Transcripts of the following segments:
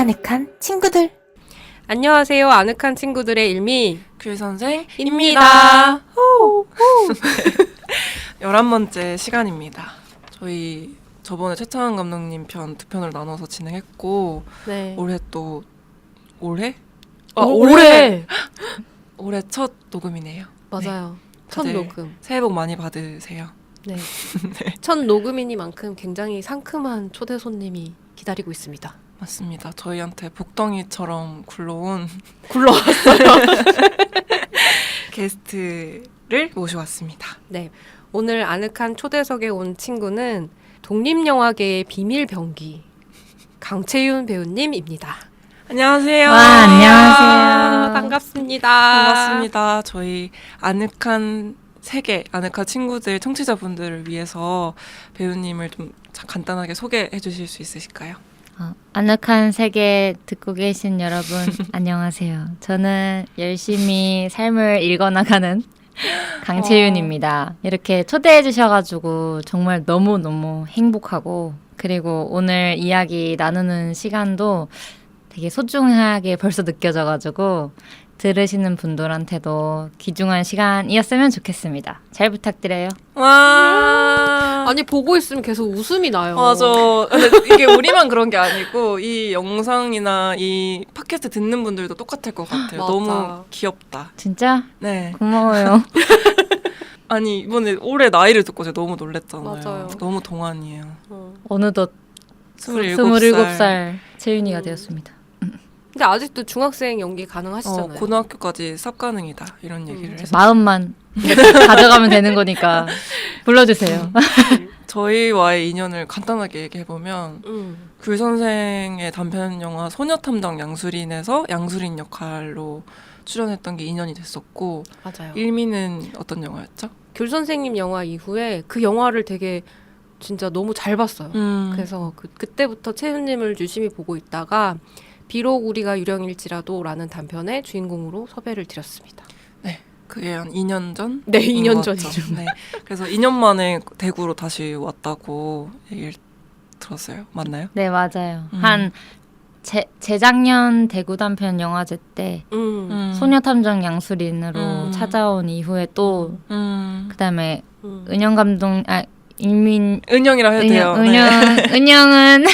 아늑한 친구들. 안녕하세요. 아늑한 친구들의 일미 귤 선생입니다. 입니다. 11번째 시간입니다. 저희 저번에 최창한 감독님 편 2편을 나눠서 진행했고 네. 올해 또 올해 첫 녹음이네요. 맞아요. 첫 다들 녹음. 새해 복 많이 받으세요. 네. 첫 녹음이니만큼 굉장히 상큼한 초대 손님이 기다리고 있습니다. 맞습니다. 저희한테 복덩이처럼 굴러온 게스트를 모셔왔습니다. 네. 오늘 아늑한 초대석에 온 친구는 독립영화계의 비밀 병기 강채윤 배우님입니다. 안녕하세요. 와, 안녕하세요. 반갑습니다. 반갑습니다. 저희 아늑한 세계, 아늑한 친구들, 청취자분들을 위해서 배우님을 좀 간단하게 소개해 주실 수 있으실까요? 아늑한 세계 듣고 계신 여러분 안녕하세요. 저는 열심히 삶을 읽어나가는 강채윤입니다. 이렇게 초대해 주셔가지고 정말 너무너무 행복하고, 그리고 오늘 이야기 나누는 시간도 되게 소중하게 벌써 느껴져가지고 들으시는 분들한테도 귀중한 시간이었으면 좋겠습니다. 잘 부탁드려요. 와. 아니 보고 있으면 계속 웃음이 나요. 맞아. 근데 이게 우리만 그런 게 아니고 이 영상이나 이 팟캐스트 듣는 분들도 똑같을 것 같아요. 맞아. 너무 귀엽다. 진짜 네. 고마워요. 아니 이번에 올해 나이를 듣고 제가 너무 놀랬잖아요. 맞아요. 너무 동안이에요. 어느덧 27살 채윤이가 되었습니다. 근데 아직도 중학생 연기 가능하시잖아요. 고등학교까지 쌉 가능이다 이런 얘기를 해서 마음만 가져가면 되는 거니까 불러주세요. 저희와의 인연을 간단하게 얘기해보면 귤 선생의 단편 영화 소녀탐정 양수린에서 양수린 역할로 출연했던 게 인연이 됐었고, 맞아요. 일미는 어떤 영화였죠? 귤 선생님 영화 이후에 그 영화를 되게 진짜 너무 잘 봤어요. 그래서 그때부터 채윤님을 유심히 보고 있다가 비록 우리가 유령일지라도 라는 단편의 주인공으로 섭외를 드렸습니다. 네, 그게 한 2년 전? 네, 2년 전이죠. 네, 그래서 2년 만에 대구로 다시 왔다고 얘기를 들었어요. 맞나요? 네, 맞아요. 한 재작년 대구 단편 영화제 때 소녀탐정 양수린으로 찾아온 이후에 또 그다음에 은영 감독 은영이라 해도 돼요. 은영은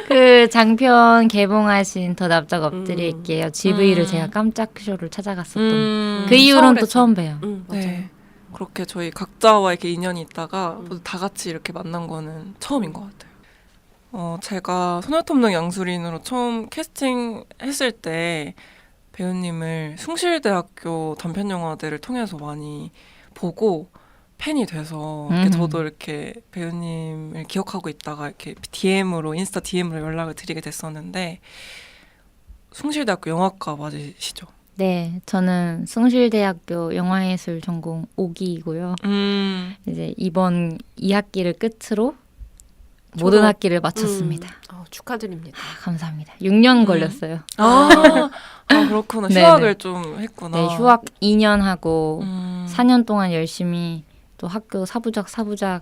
그 장편 개봉하신 더 납작 엎드릴게요. GV를 제가 깜짝 쇼를 찾아갔었던 그 이후로는 또 처음 봬요. 맞아요. 네, 그렇게 저희 각자와 이렇게 인연이 있다가 모두 다 같이 이렇게 만난 거는 처음인 것 같아요. 제가 소녀탐정 양수린으로 처음 캐스팅했을 때 배우님을 숭실대학교 단편 영화제를 통해서 많이 보고 팬이 돼서 이렇게 저도 이렇게 배우님을 기억하고 있다가 이렇게 인스타 DM으로 연락을 드리게 됐었는데, 숭실대학교 영화과 맞으시죠? 네, 저는 숭실대학교 영화예술 전공 5기이고요. 이제 이번 2학기를 끝으로 모든 학기를 마쳤습니다. 축하드립니다. 감사합니다. 6년 걸렸어요. 그렇구나. 네네. 휴학을 좀 했구나. 네, 휴학 2년 하고 4년 동안 열심히 또 학교 사부작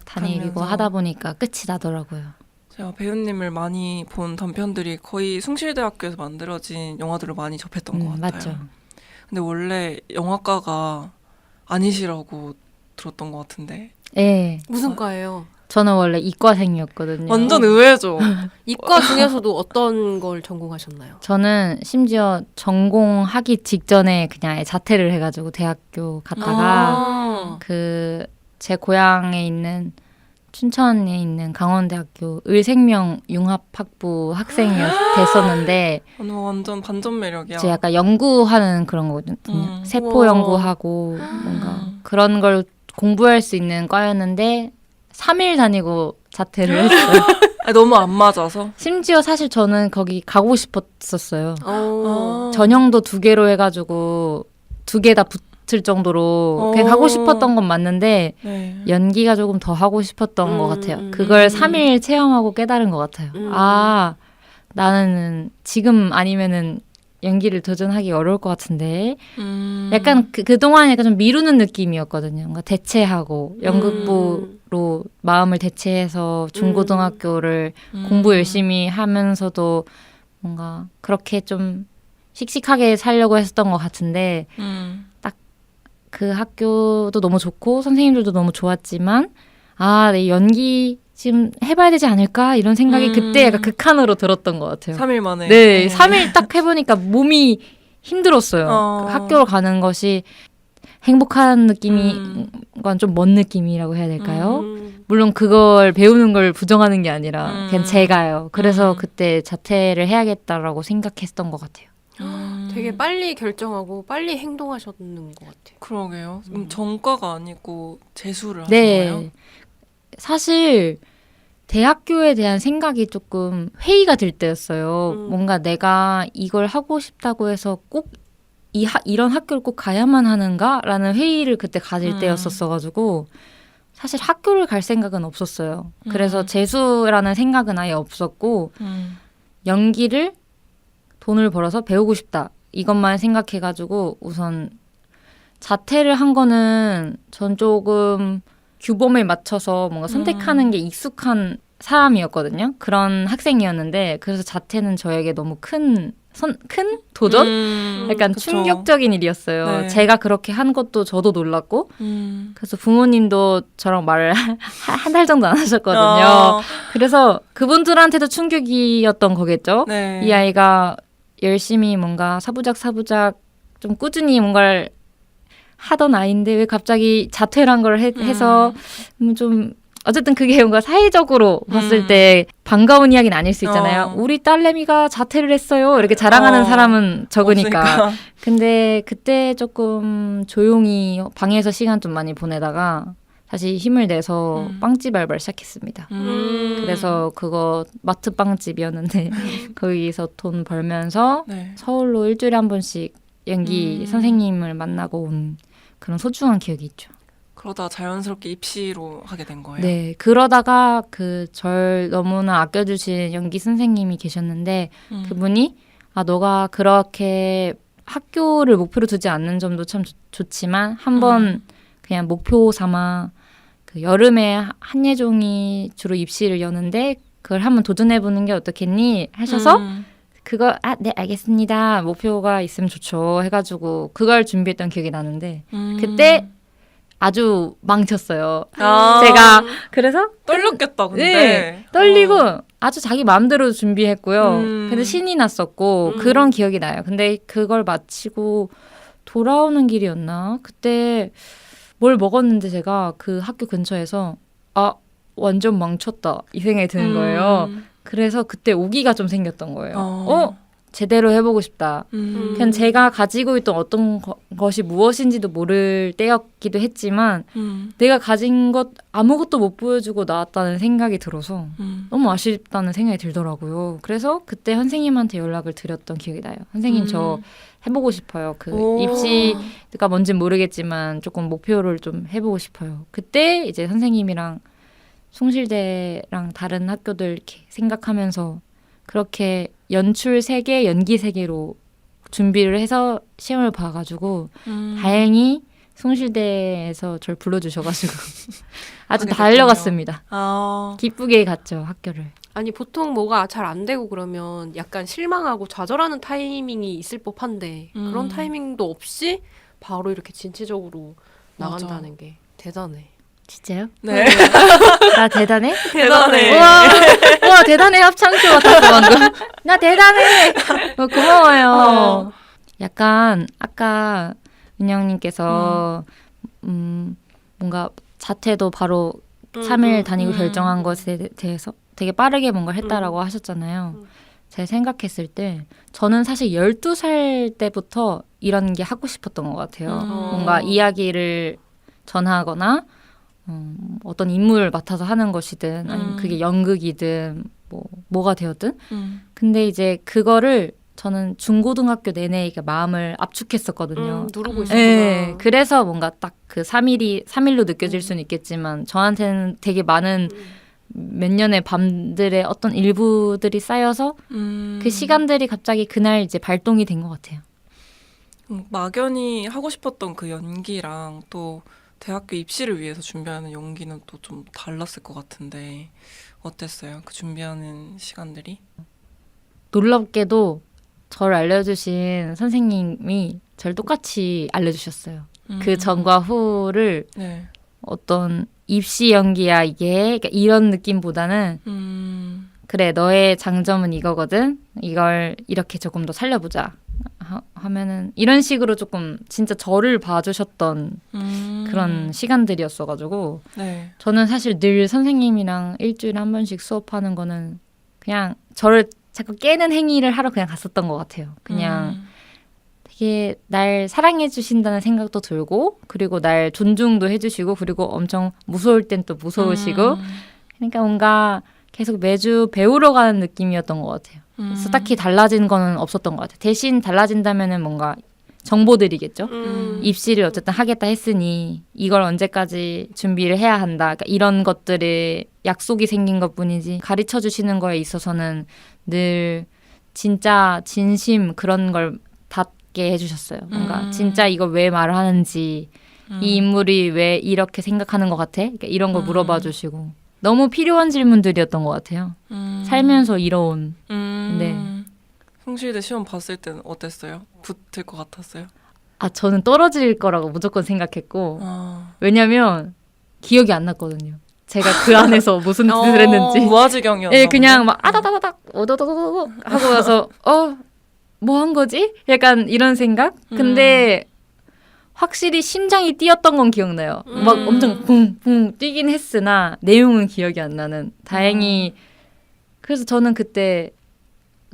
다니고 가면서. 하다 보니까 끝이 나더라고요. 제가 배우님을 많이 본 단편들이 거의 숭실대학교에서 만들어진 영화들을 많이 접했던 것 같아요. 맞죠. 근데 원래 영화과가 아니시라고 들었던 것 같은데. 네. 무슨 과예요? 저는 원래 이과생이었거든요. 완전 의외죠. 이과 중에서도 어떤 걸 전공하셨나요? 저는 심지어 전공하기 직전에 그냥 아예 자퇴를 해가지고 대학교 갔다가 제 고향에 있는 춘천에 있는 강원대학교 의생명 융합학부 학생이 됐었는데 완전 반전 매력이야. 제가 약간 연구하는 그런 거거든요. 세포 우와. 연구하고 뭔가 그런 걸 공부할 수 있는 과였는데 3일 다니고 자퇴를 했어요. 너무 안 맞아서? 심지어 사실 저는 거기 가고 싶었었어요. 어. 전형도 2개로 해가지고 2개 다 붙을 정도로 그냥 가고 싶었던 건 맞는데 네. 연기가 조금 더 하고 싶었던 것 같아요. 그걸 3일 체험하고 깨달은 것 같아요. 아, 나는 지금 아니면은 연기를 도전하기 어려울 것 같은데 약간 그동안 약간 좀 미루는 느낌이었거든요. 뭔가 대체하고 연극부로 마음을 대체해서 중고등학교를 공부 열심히 하면서도 뭔가 그렇게 좀 씩씩하게 살려고 했었던 것 같은데 그 학교도 너무 좋고 선생님들도 너무 좋았지만 내 연기 지금 해봐야 되지 않을까 이런 생각이 그때 약간 극한으로 들었던 것 같아요. 3일 만에. 네, 3일 딱 해보니까 몸이 힘들었어요. 학교로 가는 것이 행복한 느낌이 건 좀 먼 느낌이라고 해야 될까요? 물론 그걸 배우는 걸 부정하는 게 아니라 그냥 제가요. 그래서 그때 자퇴를 해야겠다라고 생각했던 것 같아요. 되게 빨리 결정하고 빨리 행동하셨는 것 같아요. 그러게요. 전과가 아니고 재수를 하신 네. 거예요? 사실 대학교에 대한 생각이 조금 회의가 될 때였어요. 뭔가 내가 이걸 하고 싶다고 해서 꼭 이런 학교를 꼭 가야만 하는가라는 회의를 그때 가질 때였었어가지고 사실 학교를 갈 생각은 없었어요. 그래서 재수라는 생각은 아예 없었고 연기를 돈을 벌어서 배우고 싶다 이것만 생각해가지고 우선 자퇴를 한 거는 전 조금 규범에 맞춰서 뭔가 선택하는 게 익숙한 사람이었거든요. 그런 학생이었는데 그래서 자퇴는 저에게 너무 큰 도전? 약간 그쵸. 충격적인 일이었어요. 네. 제가 그렇게 한 것도 저도 놀랐고 그래서 부모님도 저랑 말을 한 달 정도 안 하셨거든요. 그래서 그분들한테도 충격이었던 거겠죠. 네. 이 아이가 열심히 뭔가 사부작 좀 꾸준히 뭔가를 하던 아이인데 왜 갑자기 자퇴를 한 걸 해서 좀 어쨌든 그게 뭔가 사회적으로 봤을 때 반가운 이야기는 아닐 수 있잖아요. 우리 딸내미가 자퇴를 했어요. 이렇게 자랑하는 사람은 적으니까. 없으니까. 근데 그때 조금 조용히 방에서 시간 좀 많이 보내다가 다시 힘을 내서 빵집 알바를 시작했습니다. 그래서 그거 마트 빵집이었는데 거기서 돈 벌면서 네. 서울로 일주일에 한 번씩 연기 선생님을 만나고 온 그런 소중한 기억이 있죠. 그러다 자연스럽게 입시로 하게 된 거예요? 네, 그러다가 절 너무나 아껴주신 연기 선생님이 계셨는데 그분이 너가 그렇게 학교를 목표로 두지 않는 점도 참 좋지만 한번 그냥 목표 삼아 그 여름에 한예종이 주로 입시를 여는데 그걸 한번 도전해보는 게 어떻겠니? 하셔서 그거 네 알겠습니다. 목표가 있으면 좋죠. 해가지고 그걸 준비했던 기억이 나는데 그때 아주 망쳤어요. 제가 그래서 떨렸겠다 근데. 네, 떨리고 아주 자기 마음대로 준비했고요. 근데 신이 났었고 그런 기억이 나요. 근데 그걸 마치고 돌아오는 길이었나? 그때 뭘 먹었는데 제가 그 학교 근처에서 완전 망쳤다 이 생각이 드는 거예요. 그래서 그때 오기가 좀 생겼던 거예요. 제대로 해보고 싶다. 그냥 제가 가지고 있던 어떤 것이 무엇인지도 모를 때였기도 했지만 내가 가진 것 아무것도 못 보여주고 나왔다는 생각이 들어서 너무 아쉽다는 생각이 들더라고요. 그래서 그때 선생님한테 연락을 드렸던 기억이 나요. 선생님 저 해보고 싶어요. 그 입시가 뭔진 모르겠지만 조금 목표를 좀 해보고 싶어요. 그때 이제 선생님이랑 숭실대랑 다른 학교들 이렇게 생각하면서 그렇게 연출 3개, 연기 3개로 준비를 해서 시험을 봐가지고 다행히 숭실대에서 저를 불러주셔가지고 아주 가게 달려갔습니다. 됐군요. 기쁘게 갔죠, 학교를. 아니 보통 뭐가 잘 안 되고 그러면 약간 실망하고 좌절하는 타이밍이 있을 법한데 그런 타이밍도 없이 바로 이렇게 진취적으로 나간다는 맞아. 게 대단해. 진짜요? 네. 나 대단해? 대단해. 우와 대단해 합창조 같았어 방금. 나 대단해. 고마워요. 약간 아까 은영님께서 뭔가 자퇴도 바로 3일 다니고 결정한 것에 대해서 되게 빠르게 뭔가를 했다라고 하셨잖아요. 제가 생각했을 때 저는 사실 12살 때부터 이런 게 하고 싶었던 것 같아요. 뭔가 이야기를 전하거나 어떤 인물을 맡아서 하는 것이든 아니면 그게 연극이든 뭐가 되었든 근데 이제 그거를 저는 중고등학교 내내 마음을 압축했었거든요. 누르고 있었구나. 네, 그래서 뭔가 딱 그 3일로 느껴질 수는 있겠지만 저한테는 되게 많은 몇 년의 밤들의 어떤 일부들이 쌓여서 그 시간들이 갑자기 그날 이제 발동이 된 것 같아요. 막연히 하고 싶었던 그 연기랑 또 대학교 입시를 위해서 준비하는 연기는 또 좀 달랐을 것 같은데 어땠어요? 그 준비하는 시간들이? 놀랍게도 저를 알려주신 선생님이 저를 똑같이 알려주셨어요. 그 전과 후를 네. 어떤 입시 연기야 이게 그러니까 이런 느낌보다는 그래 너의 장점은 이거거든. 이걸 이렇게 조금 더 살려보자 하면은 이런 식으로 조금 진짜 저를 봐주셨던 그런 시간들이었어가지고 네. 저는 사실 늘 선생님이랑 일주일에 한 번씩 수업하는 거는 그냥 저를 자꾸 깨는 행위를 하러 그냥 갔었던 것 같아요. 그냥 되게 날 사랑해 주신다는 생각도 들고 그리고 날 존중도 해주시고 그리고 엄청 무서울 땐 또 무서우시고 그러니까 뭔가 계속 매주 배우러 가는 느낌이었던 것 같아요. 그래서 딱히 달라진 거는 없었던 것 같아요. 대신 달라진다면은 뭔가 정보들이겠죠. 입시를 어쨌든 하겠다 했으니 이걸 언제까지 준비를 해야 한다. 그러니까 이런 것들에 약속이 생긴 것뿐이지 가르쳐 주시는 거에 있어서는 늘 진짜 진심 그런 걸 닿게 해주셨어요. 뭔가 진짜 이걸 왜 말을 하는지 이 인물이 왜 이렇게 생각하는 것 같아? 그러니까 이런 걸 물어봐 주시고 너무 필요한 질문들이었던 것 같아요. 살면서 이뤄온. 네. 성실대 시험 봤을 때는 어땠어요? 붙을 것 같았어요? 아 저는 떨어질 거라고 무조건 생각했고 아. 왜냐면 기억이 안 났거든요. 제가 그 안에서 무슨 짓을 했는지. 무아지경이었나 예, 그냥 보네. 막 아다다다닥 오도도도도 하고 나서 뭐 한 거지? 약간 이런 생각? 근데 확실히 심장이 뛰었던 건 기억나요. 막 엄청 붕붕 뛰긴 했으나 내용은 기억이 안 나는. 다행히 그래서 저는 그때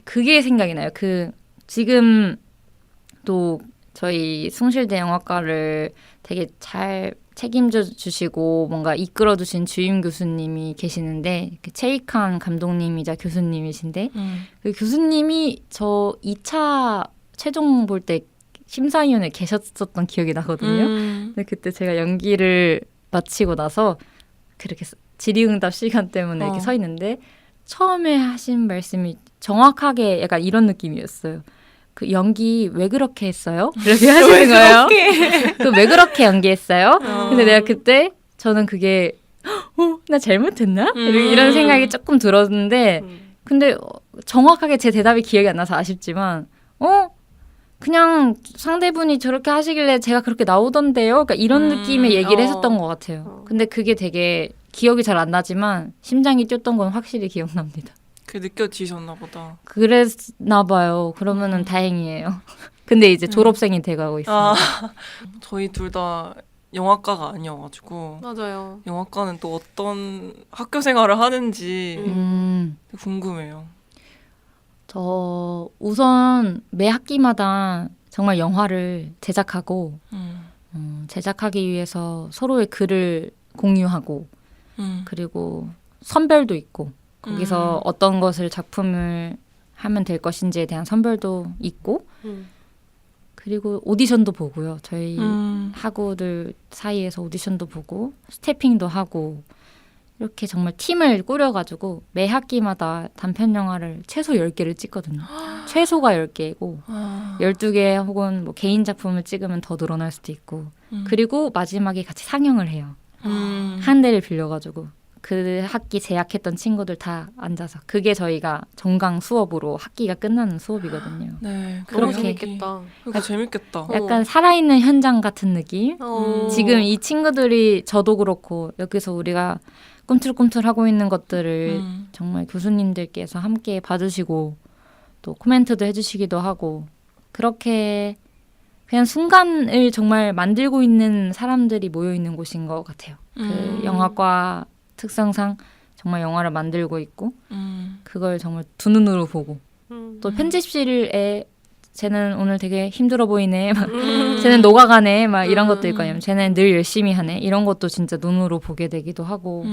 그게 생각이 나요. 그 지금 또 저희 숭실대 영화과를 되게 잘 책임져 주시고 뭔가 이끌어 주신 주임 교수님이 계시는데 그 최익한 감독님이자 교수님이신데 그 교수님이 저 2차 최종 볼 때 심사위원회 계셨었던 기억이 나거든요. 근데 그때 제가 연기를 마치고 나서 그렇게 질의응답 시간 때문에 이렇게 서 있는데 처음에 하신 말씀이 정확하게 약간 이런 느낌이었어요. 그 연기 왜 그렇게 했어요? 이렇게 하시는 거예요. 그 왜 그렇게 연기했어요? 근데 내가 그때 저는 그게 나 잘못했나? 이런 생각이 조금 들었는데 근데 정확하게 제 대답이 기억이 안 나서 아쉽지만 그냥 상대분이 저렇게 하시길래 제가 그렇게 나오던데요. 그러니까 이런 느낌의 얘기를 했었던 것 같아요. 근데 그게 되게 기억이 잘 안 나지만 심장이 뛰었던 건 확실히 기억납니다. 그게 느껴지셨나 보다. 그랬나 봐요. 그러면은 다행이에요. 근데 이제 졸업생이 돼가고 있어요. 아, 저희 둘 다 영화과가 아니어가지고 맞아요. 영화과는 또 어떤 학교 생활을 하는지 되게 궁금해요. 저 우선 매 학기마다 정말 영화를 제작하고 제작하기 위해서 서로의 글을 공유하고 그리고 선별도 있고 거기서 어떤 것을 작품을 하면 될 것인지에 대한 선별도 있고 그리고 오디션도 보고요. 저희 학우들 사이에서 오디션도 보고 스태핑도 하고 이렇게 정말 팀을 꾸려가지고 매 학기마다 단편 영화를 최소 10개를 찍거든요. 최소가 10개이고 12개 혹은 뭐 개인 작품을 찍으면 더 늘어날 수도 있고 그리고 마지막에 같이 상영을 해요. 한 대를 빌려가지고 그 학기 재학했던 친구들 다 앉아서 그게 저희가 정강 수업으로 학기가 끝나는 수업이거든요. 네, 너무 그렇게. 재밌겠다. 그거 재밌겠다. 약간 살아있는 현장 같은 느낌? 어. 지금 이 친구들이 저도 그렇고 여기서 우리가 꿈틀꿈틀하고 있는 것들을 정말 교수님들께서 함께 봐주시고 또 코멘트도 해주시기도 하고 그렇게 그냥 순간을 정말 만들고 있는 사람들이 모여 있는 곳인 것 같아요. 그 영화과 특성상 정말 영화를 만들고 있고 그걸 정말 두 눈으로 보고 또 편집실에 쟤는 오늘 되게 힘들어 보이네. 막 쟤는 녹아가네. 막 이런 것도 있고 아니면 쟤는 늘 열심히 하네. 이런 것도 진짜 눈으로 보게 되기도 하고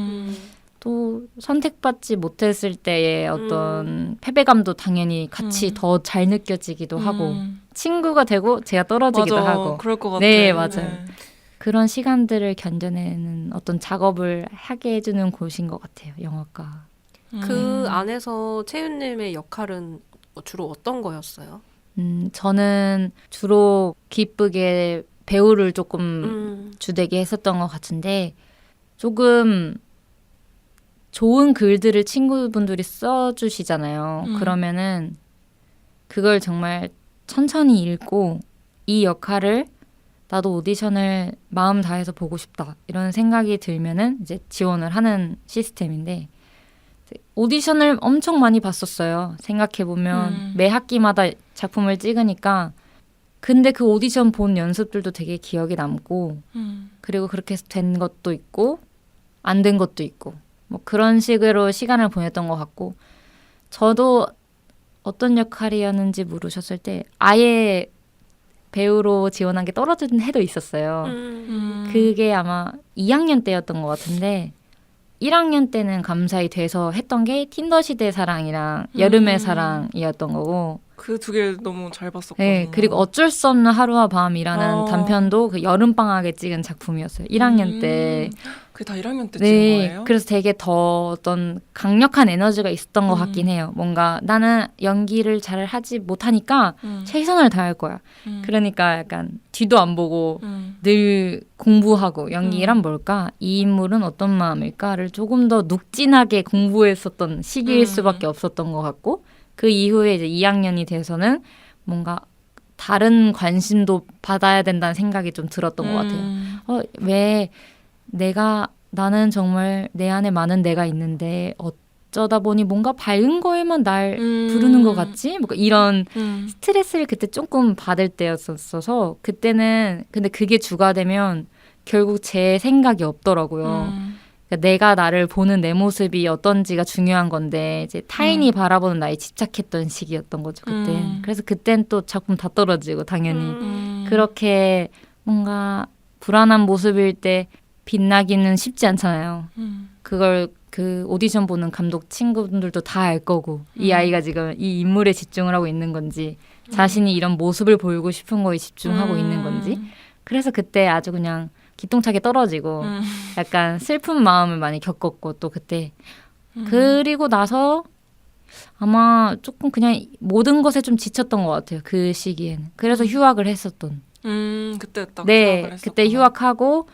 또 선택받지 못했을 때의 어떤 패배감도 당연히 같이 더 잘 느껴지기도 하고 친구가 되고 제가 떨어지기도 맞아, 하고 그럴 것 같아. 네, 맞아요. 네. 그런 시간들을 견뎌내는 어떤 작업을 하게 해주는 곳인 것 같아요. 영화과. 그 안에서 채윤님의 역할은 주로 어떤 거였어요? 저는 주로 기쁘게 배우를 조금 주되게 했었던 것 같은데 조금 좋은 글들을 친구분들이 써주시잖아요. 그러면은 그걸 정말 천천히 읽고 이 역할을 나도 오디션을 마음 다해서 보고 싶다 이런 생각이 들면은 이제 지원을 하는 시스템인데 오디션을 엄청 많이 봤었어요. 생각해보면 매 학기마다 작품을 찍으니까 근데 그 오디션 본 연습들도 되게 기억에 남고 그리고 그렇게 해서 된 것도 있고 안 된 것도 있고 뭐 그런 식으로 시간을 보냈던 것 같고 저도 어떤 역할이었는지 물으셨을 때 아예 배우로 지원한 게 떨어진 해도 있었어요. 그게 아마 2학년 때였던 것 같은데 1학년 때는 감사히 돼서 했던 게 틴더시대 사랑이랑 여름의 사랑이었던 거고 그 두 개 너무 잘 봤었거든요. 네, 그리고 어쩔 수 없는 하루와 밤이라는 단편도 그 여름방학에 찍은 작품이었어요. 1학년 때. 그게 다 1학년 때 찍은 네, 거예요? 그래서 되게 더 어떤 강력한 에너지가 있었던 것 같긴 해요. 뭔가 나는 연기를 잘 하지 못하니까 최선을 다할 거야. 그러니까 약간 뒤도 안 보고 늘 공부하고 연기란 뭘까? 이 인물은 어떤 마음일까를 조금 더 눅진하게 공부했었던 시기일 수밖에 없었던 것 같고 그 이후에 이제 2학년이 돼서는 뭔가 다른 관심도 받아야 된다는 생각이 좀 들었던 것 같아요. 왜 나는 정말 내 안에 많은 내가 있는데 어쩌다 보니 뭔가 밝은 거에만 날 부르는 것 같지? 뭔가 이런 스트레스를 그때 조금 받을 때였어서 그때는 근데 그게 주가 되면 결국 제 생각이 없더라고요. 그러니까 내가 나를 보는 내 모습이 어떤지가 중요한 건데 이제 타인이 바라보는 나에 집착했던 시기였던 거죠 그때. 그래서 그땐 또 작품 다 떨어지고 당연히 그렇게 뭔가 불안한 모습일 때 빛나기는 쉽지 않잖아요. 그걸 그 오디션 보는 감독 친구분들도 다 알 거고 이 아이가 지금 이 인물에 집중을 하고 있는 건지 자신이 이런 모습을 보이고 싶은 거에 집중하고 있는 건지 그래서 그때 아주 그냥 기똥차게 떨어지고 약간 슬픈 마음을 많이 겪었고 또 그때 그리고 나서 아마 조금 그냥 모든 것에 좀 지쳤던 것 같아요. 그 시기에는. 그래서 휴학을 했었던. 그때 딱 네, 휴학을 했었구나. 그때 휴학하고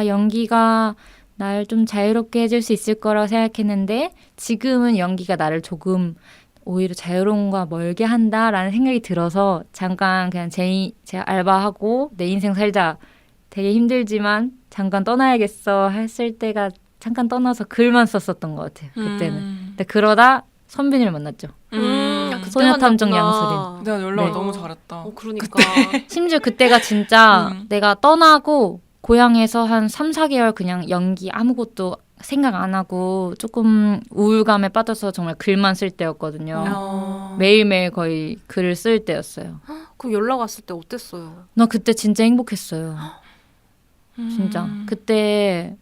연기가 날 좀 자유롭게 해줄 수 있을 거라고 생각했는데 지금은 연기가 나를 조금 오히려 자유로움과 멀게 한다라는 생각이 들어서 잠깐 그냥 제 알바하고 내 인생 살자. 되게 힘들지만 잠깐 떠나야겠어 했을 때가 잠깐 떠나서 글만 썼었던 것 같아요. 그때는. 근데 그러다 선빈이를 만났죠. 소녀탐정 양수린. 내가 연락을 네. 너무 잘했다. 그러니까. 심지어 그때가 진짜 내가 떠나고 고향에서 한 3, 4개월 그냥 연기 아무것도 생각 안 하고 조금 우울감에 빠져서 정말 글만 쓸 때였거든요. 매일매일 거의 글을 쓸 때였어요. 그럼 연락 왔을 때 어땠어요? 나 그때 진짜 행복했어요. 진짜. 그때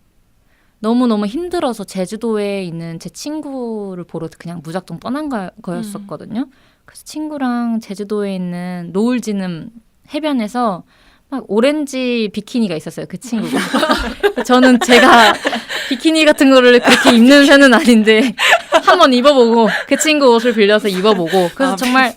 너무너무 힘들어서 제주도에 있는 제 친구를 보러 그냥 무작정 떠난 거였었거든요. 그래서 친구랑 제주도에 있는 노을 지는 해변에서 막 오렌지 비키니가 있었어요. 그 친구가. 저는 제가 비키니 같은 거를 그렇게 입는 편은 아닌데 한번 입어보고 그 친구 옷을 빌려서 입어보고 그래서 정말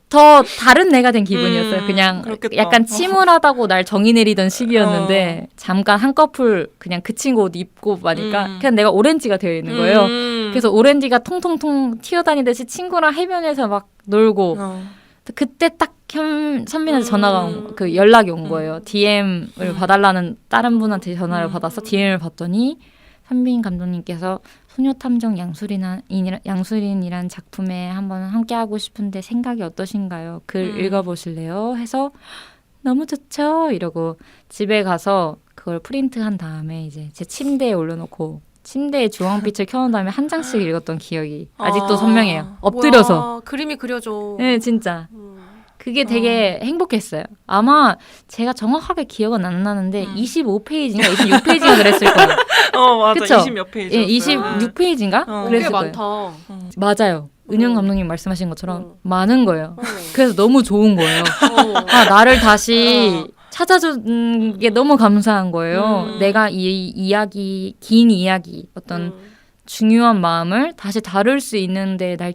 더 다른 내가 된 기분이었어요. 그냥 그렇겠다. 약간 침울하다고 날 정이 내리던 시기였는데 잠깐 한꺼풀 그냥 그 친구 옷 입고 마니까 그냥 내가 오렌지가 되어 있는 거예요. 그래서 오렌지가 통통통 튀어다니듯이 친구랑 해변에서 막 놀고 그때 딱 선빈한테 전화가 그 연락이 온 거예요. DM을 봐달라는 다른 분한테 전화를 받아서 DM을 봤더니 선빈 감독님께서 소녀탐정 양수린이란 작품에 한번 함께하고 싶은데 생각이 어떠신가요? 글 읽어보실래요? 해서 너무 좋죠 이러고 집에 가서 그걸 프린트한 다음에 이제 제 침대에 올려놓고 침대에 주황빛을 켜놓은 다음에 한 장씩 읽었던 기억이 아직도 선명해요. 엎드려서. 와, 그림이 그려져. 네, 진짜. 그게 되게 행복했어요. 아마 제가 정확하게 기억은 안 나는데 25페이지인가 26페이지인가 그랬을 거예요. 맞아. 그쵸? 20몇 페이지. 예, 26페이지인가? 꽤 꽤 그랬을 거예요. 많다. 맞아요. 은영 감독님 말씀하신 것처럼 많은 거예요. 어. 그래서 너무 좋은 거예요. 나를 다시 찾아준 게 너무 감사한 거예요. 내가 이 이야기, 긴 이야기, 어떤 중요한 마음을 다시 다룰 수 있는데 날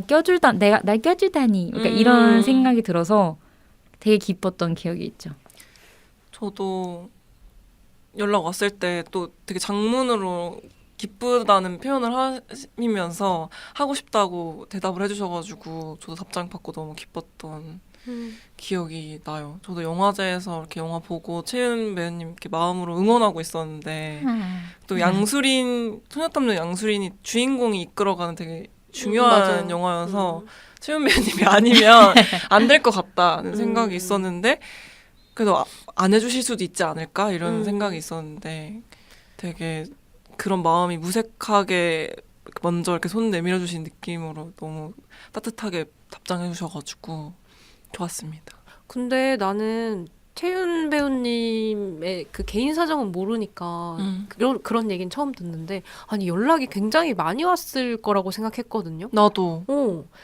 껴주다니. 그러니까 이런 생각이 들어서 되게 기뻤던 기억이 있죠. 저도 연락 왔을 때 또 되게 장문으로 기쁘다는 표현을 하시면서 하고 싶다고 대답을 해주셔가지고 저도 답장 받고 너무 기뻤던 기억이 나요. 저도 영화제에서 이렇게 영화 보고 채은 배우님 이렇게 마음으로 응원하고 있었는데 또 소녀탐정 양수린이 주인공이 이끌어가는 되게 중요한 맞아요. 영화여서 채은 배우님이 아니면 안 될 것 같다는 생각이 있었는데 그래도 안 해주실 수도 있지 않을까 이런 생각이 있었는데 되게 그런 마음이 무색하게 먼저 이렇게 손 내밀어 주신 느낌으로 너무 따뜻하게 답장해 주셔가지고 좋았습니다. 근데 나는 채윤 배우님의 그 개인 사정은 모르니까 그런 얘기는 처음 듣는데 아니 연락이 굉장히 많이 왔을 거라고 생각했거든요. 나도.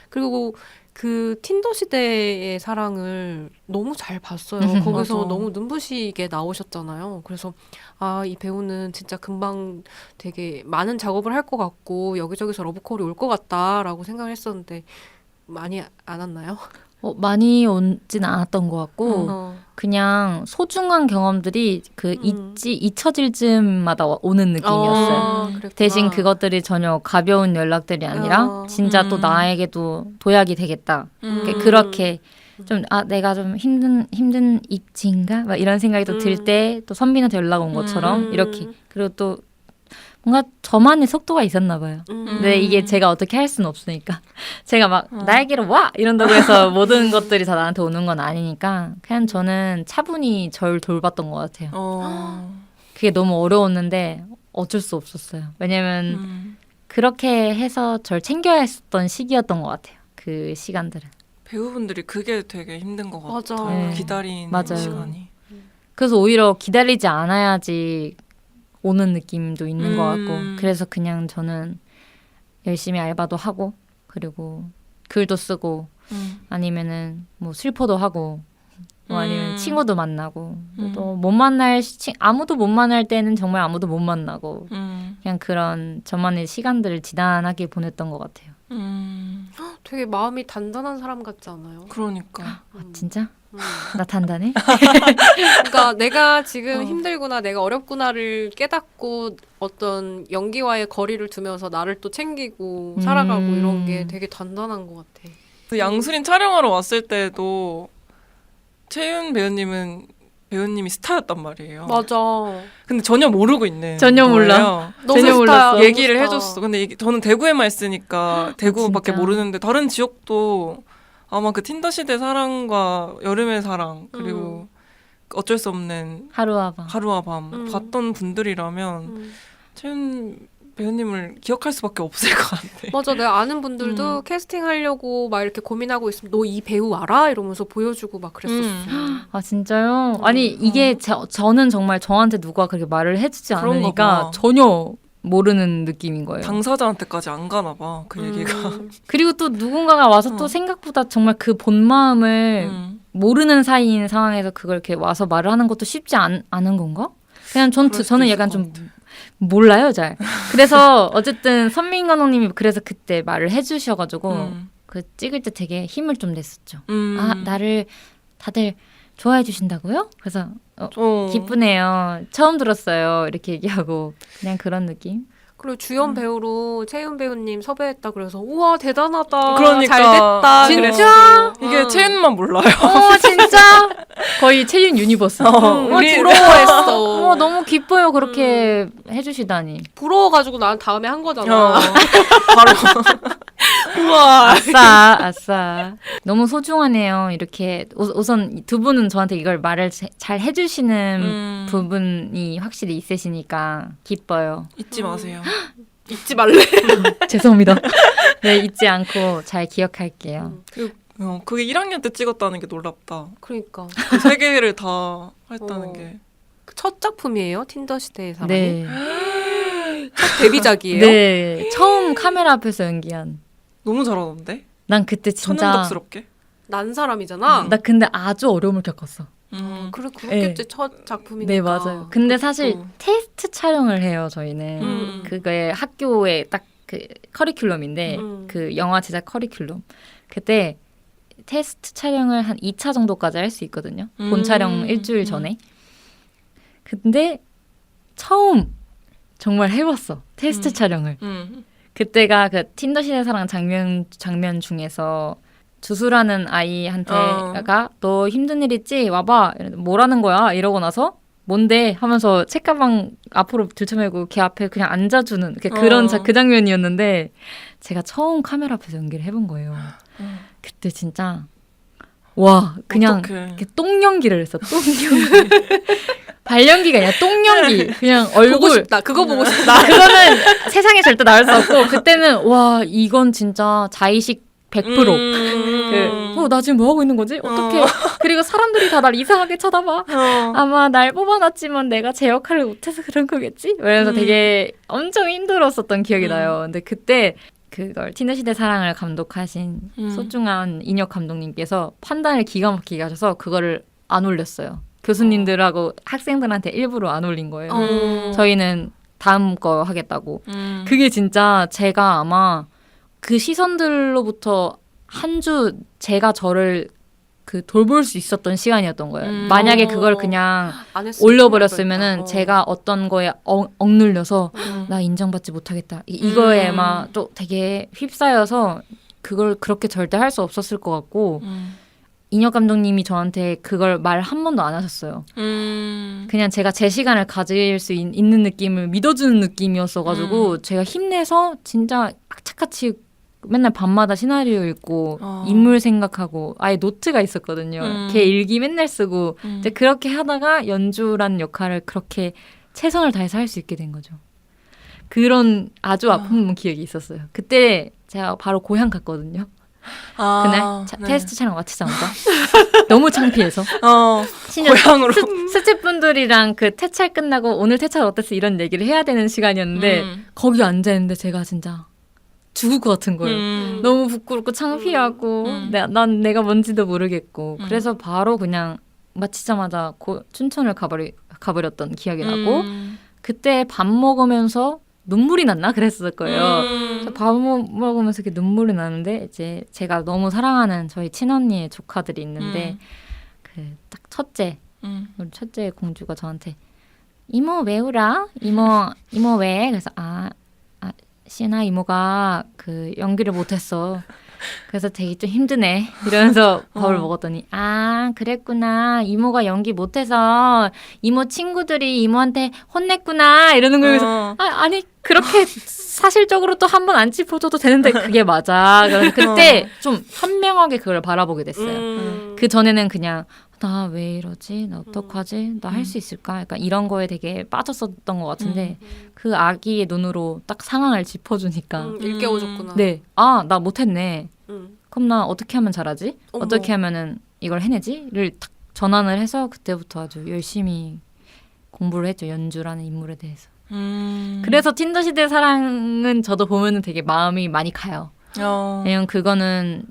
그리고 그 틴더 시대의 사랑을 너무 잘 봤어요. 거기서 맞아. 너무 눈부시게 나오셨잖아요. 그래서 아, 이 배우는 진짜 금방 되게 많은 작업을 할 것 같고 여기저기서 러브콜이 올 것 같다라고 생각을 했었는데 많이 안 왔나요? 많이 오진 않았던 것 같고 그냥 소중한 경험들이 잊혀질 즈음마다 오는 느낌이었어요. 그랬구나. 대신 그것들이 전혀 가벼운 연락들이 아니라 진짜 또 나에게도 도약이 되겠다. 그렇게 좀 내가 좀 힘든 입지인가? 막 이런 생각이 또 들 때 또 선빈한테 연락 온 것처럼 이렇게 그리고 또 뭔가 저만의 속도가 있었나 봐요. 근데 이게 제가 어떻게 할 수는 없으니까 제가 막 나에게로 와! 이런다고 해서 모든 것들이 다 나한테 오는 건 아니니까 그냥 저는 차분히 절 돌봤던 것 같아요. 그게 너무 어려웠는데 어쩔 수 없었어요. 왜냐면 그렇게 해서 절 챙겨야 했었던 시기였던 것 같아요. 그 시간들은. 배우분들이 그게 되게 힘든 것 맞아. 같아요. 네. 기다리는 맞아요. 시간이. 그래서 오히려 기다리지 않아야지 오는 느낌도 있는 것 같고 그래서 그냥 저는 열심히 알바도 하고 그리고 글도 쓰고 아니면은 뭐 슬퍼도 하고 뭐 아니면 친구도 만나고 또 못 만날 아무도 못 만날 때는 정말 아무도 못 만나고 그냥 그런 저만의 시간들을 지단하게 보냈던 것 같아요. 되게 마음이 단단한 사람 같지 않아요? 그러니까. 진짜? 나 단단해? 그러니까 내가 지금 힘들구나, 내가 어렵구나를 깨닫고 어떤 연기와의 거리를 두면서 나를 또 챙기고 살아가고 이런 게 되게 단단한 것 같아. 그 양수린 촬영하러 왔을 때도 채윤 배우님이 스타였단 말이에요. 맞아. 근데 전혀 모르고 있는 전혀 거예요. 몰라. 너무 전혀 스타야, 몰랐어. 너무 얘기를 스타. 해줬어. 근데 저는 대구에만 있으니까 대구밖에 진짜? 모르는데 다른 지역도 아마 그 틴더 시대 사랑과 여름의 사랑 그리고 어쩔 수 없는 하루와 밤. 하루와 밤 봤던 분들이라면 채윤 배우님을 기억할 수밖에 없을 것 같아. 맞아. 내가 아는 분들도 캐스팅하려고 막 이렇게 고민하고 있으면 너 이 배우 알아? 이러면서 보여주고 막 그랬었어. 아 진짜요? 아니 이게 저는 정말 저한테 누가 그렇게 말을 해주지 그런가 않으니까 봐. 전혀 모르는 느낌인 거예요. 당사자한테까지 안 가나 봐. 그 얘기가. 그리고 또 누군가가 와서 또 생각보다 정말 그 본 마음을 모르는 사이인 상황에서 그걸 이렇게 와서 말을 하는 것도 쉽지 않은 건가? 그냥 저는 약간 좀 몰라요, 잘. 그래서 어쨌든 선민 감독님이 그래서 그때 말을 해주셔가지고 그 찍을 때 되게 힘을 좀 냈었죠. 아 나를 다들 좋아해 주신다고요? 그래서 기쁘네요. 처음 들었어요. 이렇게 얘기하고 그냥 그런 느낌. 그리고 주연 배우로 채윤 배우님 섭외했다 그래서 우와 대단하다. 그러니까. 잘됐다. 진짜? 그랬어. 이게 채윤만 몰라요. 진짜? 거의 채윤 유니버스. 우리 부러워했어. 너무 기뻐요. 그렇게 해주시다니. 부러워가지고 난 다음에 한 거잖아. 바로. 우와. 아싸. 너무 소중하네요. 이렇게 우선 두 분은 저한테 이걸 말을 잘 해주시는 부분이 확실히 있으시니까 기뻐요. 잊지 마세요. 잊지 말래. 죄송합니다. 네, 잊지 않고 잘 기억할게요. 그게 1학년 때 찍었다는 게 놀랍다. 그러니까. 그 세 개를 다 했다는 게. 첫 작품이에요? 틴더 시대의 사람이? 네. 첫 데뷔작이에요? 네. 처음 카메라 앞에서 연기한. 너무 잘하던데? 난 그때 진짜 천연덕스럽게? 난 사람이잖아. 나 근데 아주 어려움을 겪었어. 그렇겠지. 첫 작품이니까. 네, 맞아요. 근데 사실 테스트 촬영을 해요, 저희는. 그게 학교에 딱 그 커리큘럼인데 그 영화 제작 커리큘럼. 그때 테스트 촬영을 한 2차 정도까지 할 수 있거든요. 본 촬영 일주일 전에. 근데 처음 정말 해봤어. 테스트 촬영을. 그때가 그 틴더 시대 사랑 장면 중에서 주수라는 아이한테가 너 힘든 일 있지? 와봐. 뭐라는 거야? 이러고 나서 뭔데? 하면서 책가방 앞으로 들쳐매고 걔 앞에 그냥 앉아주는 그 장면이었는데 제가 처음 카메라 앞에서 연기를 해본 거예요. 그때 진짜 와 그냥 이렇게 똥연기를 했어. 똥연기. 발연기가 아니라 똥연기. 그냥 얼굴. 보고 싶다. 그거 보고 싶다. 그거는 세상에 절대 나올 수 없고 그때는 와 이건 진짜 자의식 100%. 나 지금 뭐 하고 있는 거지? 어떡해. 그리고 사람들이 다 날 이상하게 쳐다봐. 아마 날 뽑아놨지만 내가 제 역할을 못해서 그런 거겠지? 이러면서 되게 엄청 힘들었었던 기억이 나요. 근데 그때 그걸 틴더시대 사랑을 감독하신 소중한 인혁 감독님께서 판단을 기가 막히게 하셔서 그거를 안 올렸어요. 교수님들하고 학생들한테 일부러 안 올린 거예요. 저희는 다음 거 하겠다고. 그게 진짜 제가 아마 그 시선들로부터 한 주 제가 저를 그 돌볼 수 있었던 시간이었던 거예요. 만약에 그걸 그냥 올려버렸으면은 제가 어떤 거에 억눌려서 나 인정받지 못하겠다. 이거에 막 또 되게 휩싸여서 그걸 그렇게 절대 할 수 없었을 것 같고 인혁 감독님이 저한테 그걸 말 한 번도 안 하셨어요. 그냥 제가 제 시간을 가질 수 있는 느낌을 믿어주는 느낌이었어가지고 제가 힘내서 진짜 악착같이 맨날 밤마다 시나리오 읽고 인물 생각하고 아예 노트가 있었거든요. 걔 일기 맨날 쓰고 이제 그렇게 하다가 연주라는 역할을 그렇게 최선을 다해서 할 수 있게 된 거죠. 그런 아주 아픈 기억이 있었어요. 그때 제가 바로 고향 갔거든요. 그날 테스트 촬영 마치자마자 너무 창피해서 고향으로 스태프분들이랑 그 퇴찰 끝나고 오늘 퇴찰 어땠어 이런 얘기를 해야 되는 시간이었는데 거기 앉아있는데 제가 진짜 죽을 것 같은 거예요. 너무 부끄럽고 창피하고 난 내가 뭔지도 모르겠고 그래서 바로 그냥 마치자마자 춘천을 가버렸던 기억이 나고 그때 밥 먹으면서 눈물이 났나 그랬을 거예요. 그래서 밥 먹으면서 이렇게 눈물이 나는데 이제 제가 너무 사랑하는 저희 친언니의 조카들이 있는데 그 딱 첫째 우리 첫째 공주가 저한테 이모 왜 울어? 이모 왜? 그래서 시은아 이모가 그 연기를 못했어. 그래서 되게 좀 힘드네. 이러면서 밥을 먹었더니 그랬구나. 이모가 연기 못해서 이모 친구들이 이모한테 혼냈구나. 이러는 거에서 아니 그렇게 사실적으로 또 한 번 안 짚어줘도 되는데 그게 맞아. 그래서 그때 좀 현명하게 그걸 바라보게 됐어요. 그 전에는 그냥 나 왜 이러지? 나 어떡하지? 나 할 수 있을까? 약간 이런 거에 되게 빠졌었던 것 같은데 그 아기의 눈으로 딱 상황을 짚어주니까 일깨워줬구나. 네, 나 못했네. 그럼 나 어떻게 하면 잘하지? 어머. 어떻게 하면은 이걸 해내지?를 딱 전환을 해서 그때부터 아주 열심히 공부를 했죠. 연주라는 인물에 대해서. 그래서 틴더 시대 사랑은 저도 보면은 되게 마음이 많이 가요. 왜냐면 그거는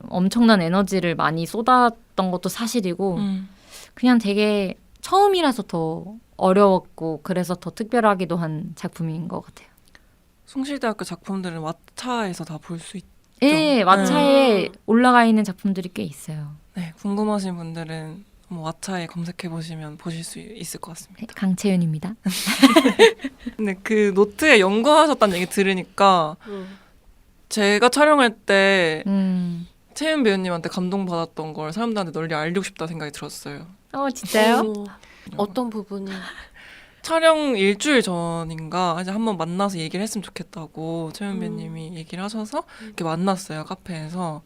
엄청난 에너지를 많이 쏟았던 것도 사실이고 그냥 되게 처음이라서 더 어려웠고 그래서 더 특별하기도 한 작품인 것 같아요. 숭실대학교 작품들은 왓챠에서 다 볼 수 있죠. 네, 왓챠에 올라가 있는 작품들이 꽤 있어요. 네, 궁금하신 분들은 왓챠에 검색해 보시면 보실 수 있을 것 같습니다. 네, 강채윤입니다. 근데 그 노트에 연구하셨다는 얘기 들으니까 제가 촬영할 때 채윤 배우님한테 감동받았던 걸 사람들한테 널리 알리고 싶다 생각이 들었어요. 진짜요? 어떤 부분이? 촬영 일주일 전인가 이제 한번 만나서 얘기를 했으면 좋겠다고 채윤 배우님이 얘기를 하셔서 이렇게 만났어요, 카페에서.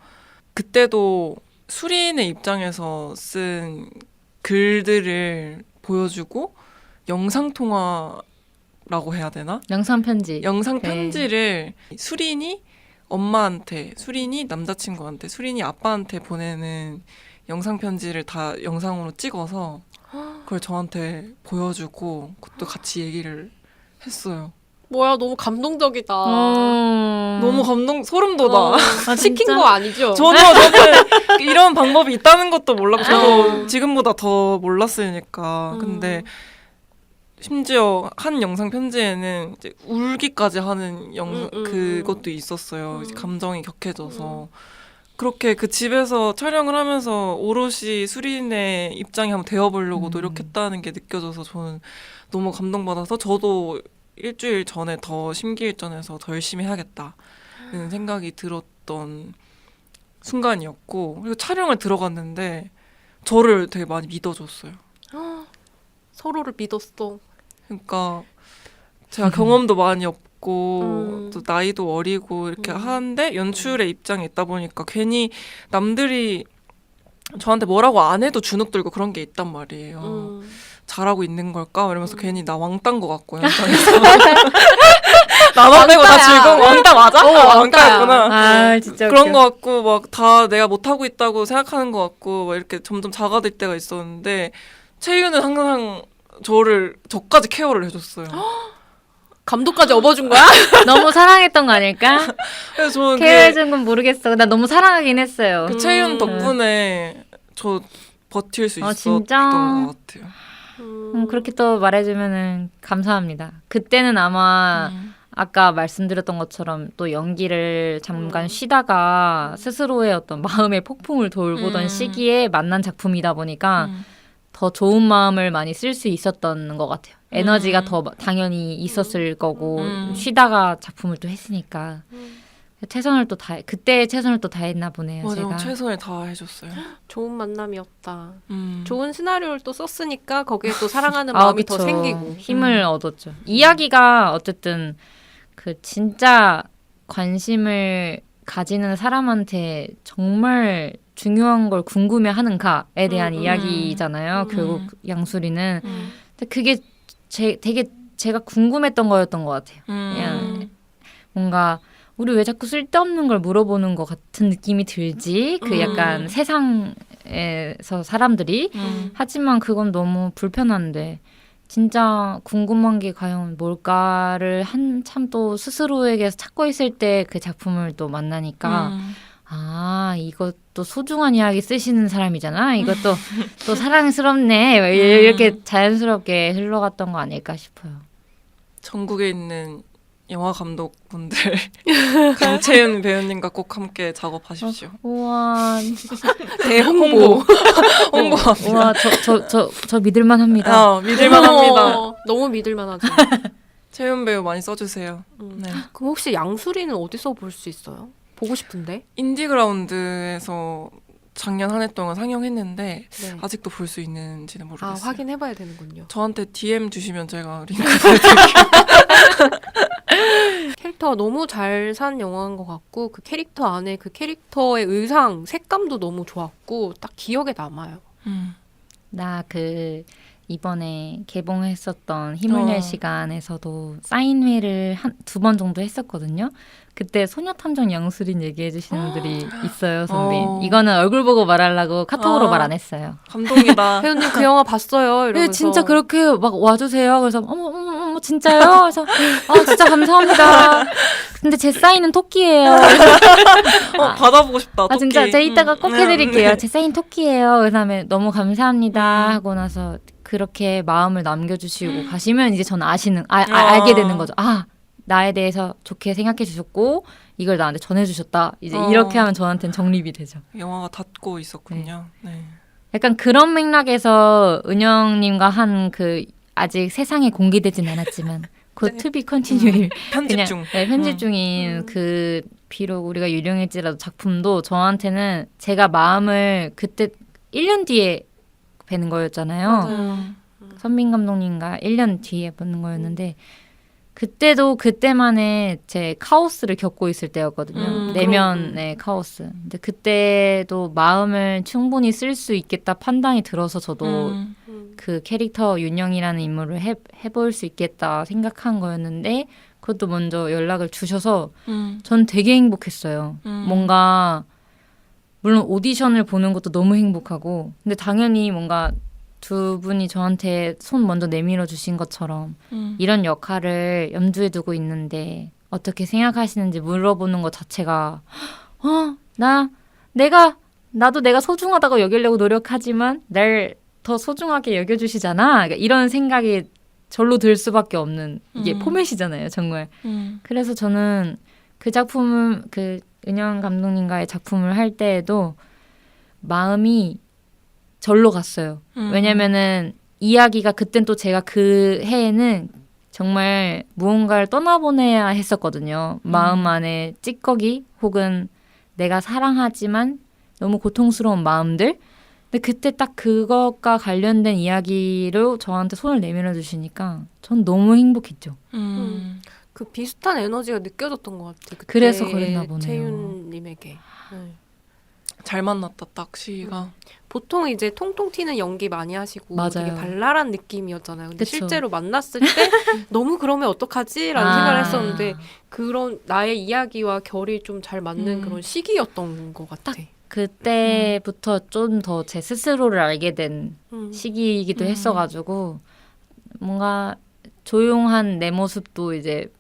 그때도 수리인의 입장에서 쓴 글들을 보여주고 영상통화라고 해야 되나? 영상 편지. 영상 편지를 수린이 엄마한테, 수린이 남자친구한테, 수린이 아빠한테 보내는 영상 편지를 다 영상으로 찍어서 그걸 저한테 보여주고 그것도 같이 얘기를 했어요. 뭐야, 너무 감동적이다. 너무 소름 돋아. 시킨 거 아니죠? 저는 이런 방법이 있다는 것도 몰랐고 저도 지금보다 더 몰랐으니까. 근데 심지어 한 영상 편지에는 이제 울기까지 하는 그것도 있었어요. 이제 감정이 격해져서. 그렇게 그 집에서 촬영을 하면서 오롯이 수린의 입장이 한번 되어보려고 노력했다는 게 느껴져서 저는 너무 감동받아서 저도 일주일 전에 더 심기일전에서 더 열심히 해야겠다는 생각이 들었던 순간이었고 그리고 촬영을 들어갔는데 저를 되게 많이 믿어줬어요. 서로를 믿었어. 그러니까 제가 경험도 많이 없고 또 나이도 어리고 이렇게 하는데 연출의 입장에 있다 보니까 괜히 남들이 저한테 뭐라고 안 해도 주눅 들고 그런 게 있단 말이에요. 잘하고 있는 걸까? 이러면서 괜히 나 왕따인 것 같고 현장에서 나만 빼고 다 즐거운 왕따 맞아? 왕따였구나. 아 진짜 그런 웃겨. 것 같고 막 다 내가 못하고 있다고 생각하는 것 같고 막 이렇게 점점 작아질 때가 있었는데 채유는 항상 저까지 케어를 해줬어요. 감독까지 업어준 거야? 너무 사랑했던 거 아닐까? 그래서 저는 케어해준 건 모르겠어. 나 너무 사랑하긴 했어요. 그 채윤 덕분에 저 버틸 수 있었던 진짜? 것 같아요. 그렇게 또 말해주면은 감사합니다. 그때는 아마 아까 말씀드렸던 것처럼 또 연기를 잠깐 쉬다가 스스로의 어떤 마음의 폭풍을 돌보던 시기에 만난 작품이다 보니까 더 좋은 마음을 많이 쓸 수 있었던 것 같아요. 에너지가 더 당연히 있었을 거고 쉬다가 작품을 또 했으니까 최선을 또 그때 최선을 또 다했나 보네요. 맞아, 제가 최선을 다 해줬어요. 좋은 만남이었다. 좋은 시나리오를 또 썼으니까 거기에 또 사랑하는 아, 마음이 그쵸. 더 생기고 힘을 얻었죠. 이야기가 어쨌든 그 진짜 관심을 가지는 사람한테 정말 중요한 걸 궁금해하는가에 대한 이야기잖아요. 결국 양수리는. 근데 그게 되게 제가 궁금했던 거였던 것 같아요. 그냥 뭔가 우리 왜 자꾸 쓸데없는 걸 물어보는 것 같은 느낌이 들지? 그 약간 세상에서 사람들이. 하지만 그건 너무 불편한데 진짜 궁금한 게 과연 뭘까를 한참 또 스스로에게서 찾고 있을 때 그 작품을 또 만나니까 아, 이것도 소중한 이야기 쓰시는 사람이잖아. 이것도 또 사랑스럽네. 이렇게 자연스럽게 흘러갔던 거 아닐까 싶어요. 전국에 있는 영화 감독분들 김채윤 배우님과 꼭 함께 작업하십시오. 우와, 대홍보. 홍보합니다. 우와, 저 믿을만 합니다. 믿을만합니다. 너무 믿을만하죠. 채윤 배우 많이 써주세요. 네. 그럼 혹시 양수리는 어디서 볼 수 있어요? 보고 싶은데. 인디그라운드에서 작년 한 해 동안 상영했는데 네. 아직도 볼 수 있는지는 모르겠어요. 확인해봐야 되는군요. 저한테 DM 주시면 제가 링크 보내드릴게요. 캐릭터가 너무 잘 산 영화인 것 같고 그 캐릭터 안에 그 캐릭터의 의상, 색감도 너무 좋았고 딱 기억에 남아요. 나 이번에 개봉했었던 힘을 낼 시간에서도 사인회를 2번 정도 했었거든요. 그때 소녀탐정 양수린 얘기해 주시는 분들이 있어요, 선배님. 이거는 얼굴 보고 말하려고 카톡으로 말 안 했어요. 감동이다. 배우님 그 영화 봤어요. 이러면서. 네, 진짜 그렇게 막 와주세요. 그래서 어머 진짜요? 그래서 진짜 감사합니다. 근데 제 사인은 토끼예요. 받아보고 싶다. 토끼. 진짜 제가 이따가 꼭 해드릴게요. 제 사인 토끼예요. 그 다음에 너무 감사합니다 하고 나서 그렇게 마음을 남겨주시고 가시면 이제 저는 알게 되는 거죠. 나에 대해서 좋게 생각해 주셨고 이걸 나한테 전해주셨다. 이제 이렇게 하면 저한테는 정립이 되죠. 영화가 닫고 있었군요. 네. 약간 그런 맥락에서 은영님과 한 아직 세상에 공개되진 않았지만 곧 to be continue 편집 중. 네, 편집 중인 비록 우리가 유령일지라도 작품도 저한테는 제가 마음을 그때 1년 뒤에 뵈는 거였잖아요. 선민 감독님과 1년 뒤에 뵙는 거였는데 그때도 그때만의 제 카오스를 겪고 있을 때였거든요. 내면의 카오스. 근데 그때도 마음을 충분히 쓸 수 있겠다 판단이 들어서 저도 그 캐릭터 윤영이라는 인물을 해볼 수 있겠다 생각한 거였는데 그것도 먼저 연락을 주셔서 전 되게 행복했어요. 뭔가 물론 오디션을 보는 것도 너무 행복하고 근데 당연히 뭔가 두 분이 저한테 손 먼저 내밀어 주신 것처럼 이런 역할을 염두에 두고 있는데 어떻게 생각하시는지 물어보는 것 자체가 나도 내가 소중하다고 여기려고 노력하지만 날 더 소중하게 여겨주시잖아. 그러니까 이런 생각이 절로 들 수밖에 없는 이게 포맷이잖아요, 정말. 그래서 저는 그 작품을 은영 감독님과의 작품을 할 때에도 마음이 절로 갔어요. 왜냐면은 이야기가 그땐 또 제가 그 해에는 정말 무언가를 떠나보내야 했었거든요. 마음 안에 찌꺼기 혹은 내가 사랑하지만 너무 고통스러운 마음들. 근데 그때 딱 그것과 관련된 이야기로 저한테 손을 내밀어 주시니까 전 너무 행복했죠. 그 비슷한 에너지가 느껴졌던 것 같아요. 그때 그래서 그랬나 보네요. 채윤님에게. 네. 잘 만났다 딱 시기가. 보통 이제 통통 튀는 연기 많이 하시고 맞아요. 되게 발랄한 느낌이었잖아요. 근데 그쵸. 실제로 만났을 때 너무 그러면 어떡하지라는 생각을 했었는데 그런 나의 이야기와 결이 좀 잘 맞는 그런 시기였던 것 같아. 그때부터 좀 더 제 스스로를 알게 된 시기이기도 했어가지고 뭔가 조용한 내 모습도 이제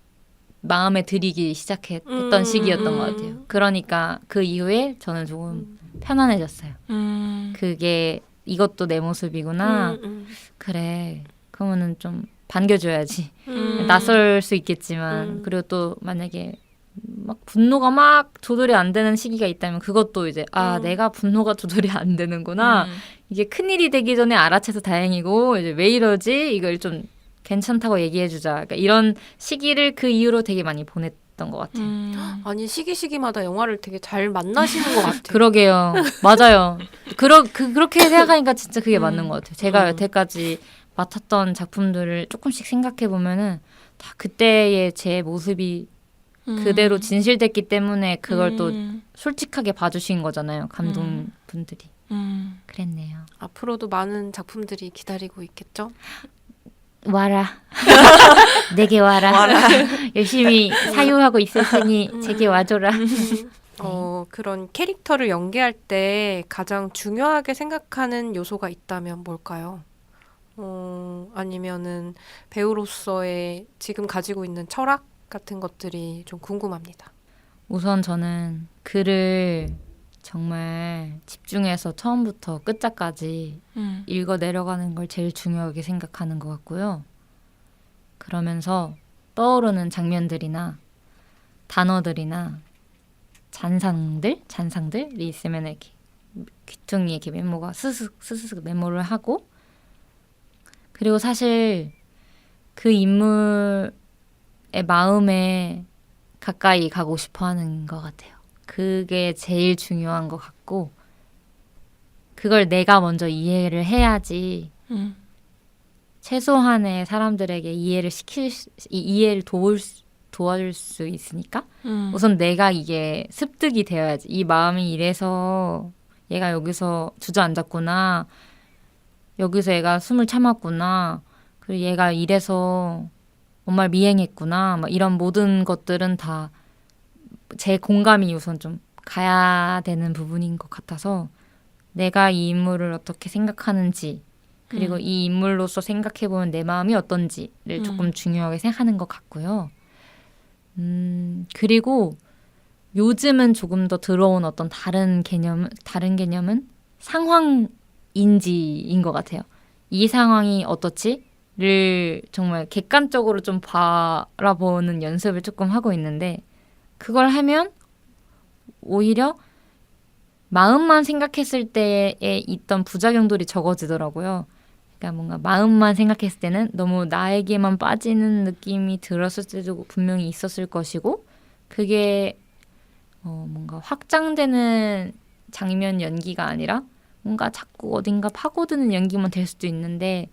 마음에 들이기 시작했던 시기였던 것 같아요. 그러니까 그 이후에 저는 조금 편안해졌어요. 그게 이것도 내 모습이구나. 그래. 그러면은 좀 반겨줘야지. 낯설 수 있겠지만 그리고 또 만약에 막 분노가 막 조절이 안 되는 시기가 있다면 그것도 이제 내가 분노가 조절이 안 되는구나. 이게 큰일이 되기 전에 알아채서 다행이고 이제 왜 이러지? 이걸 좀 괜찮다고 얘기해주자. 그러니까 이런 시기를 그 이후로 되게 많이 보냈던 것 같아요. 아니 시기마다 영화를 되게 잘 만나시는 것 같아요. 그러게요. 맞아요. 그렇게 생각하니까 진짜 그게 맞는 것 같아요. 제가 여태까지 맡았던 작품들을 조금씩 생각해보면은 다 그때의 제 모습이 그대로 진실됐기 때문에 그걸 또 솔직하게 봐주신 거잖아요. 감독분들이. 그랬네요. 앞으로도 많은 작품들이 기다리고 있겠죠? 와라. 내게 와라. 열심히 사유하고 있을 테니 제게 와줘라. 그런 캐릭터를 연기할 때 가장 중요하게 생각하는 요소가 있다면 뭘까요? 아니면은 배우로서의 지금 가지고 있는 철학 같은 것들이 좀 궁금합니다. 우선 저는 글을 정말 집중해서 처음부터 끝자까지 읽어 내려가는 걸 제일 중요하게 생각하는 것 같고요. 그러면서 떠오르는 장면들이나 단어들이나 잔상들이 있으면 이렇게 귀퉁이에 이렇게 메모가 스스스 메모를 하고 그리고 사실 그 인물의 마음에 가까이 가고 싶어 하는 것 같아요. 그게 제일 중요한 것 같고 그걸 내가 먼저 이해를 해야지 최소한의 사람들에게 이해를 도와줄 수 있으니까 우선 내가 이게 습득이 되어야지. 이 마음이 이래서 얘가 여기서 주저앉았구나. 여기서 얘가 숨을 참았구나. 그리고 얘가 이래서 정말 미행했구나. 막 이런 모든 것들은 다 제 공감이 우선 좀 가야 되는 부분인 것 같아서 내가 이 인물을 어떻게 생각하는지 그리고 이 인물로서 생각해보면 내 마음이 어떤지를 조금 중요하게 생각하는 것 같고요. 그리고 요즘은 조금 더 들어온 어떤 다른 개념은 상황인지인 것 같아요. 이 상황이 어떻지?를 정말 객관적으로 좀 바라보는 연습을 조금 하고 있는데 그걸 하면 오히려 마음만 생각했을 때에 있던 부작용들이 적어지더라고요. 그러니까 뭔가 마음만 생각했을 때는 너무 나에게만 빠지는 느낌이 들었을 때도 분명히 있었을 것이고 그게 뭔가 확장되는 장면 연기가 아니라 뭔가 자꾸 어딘가 파고드는 연기만 될 수도 있는데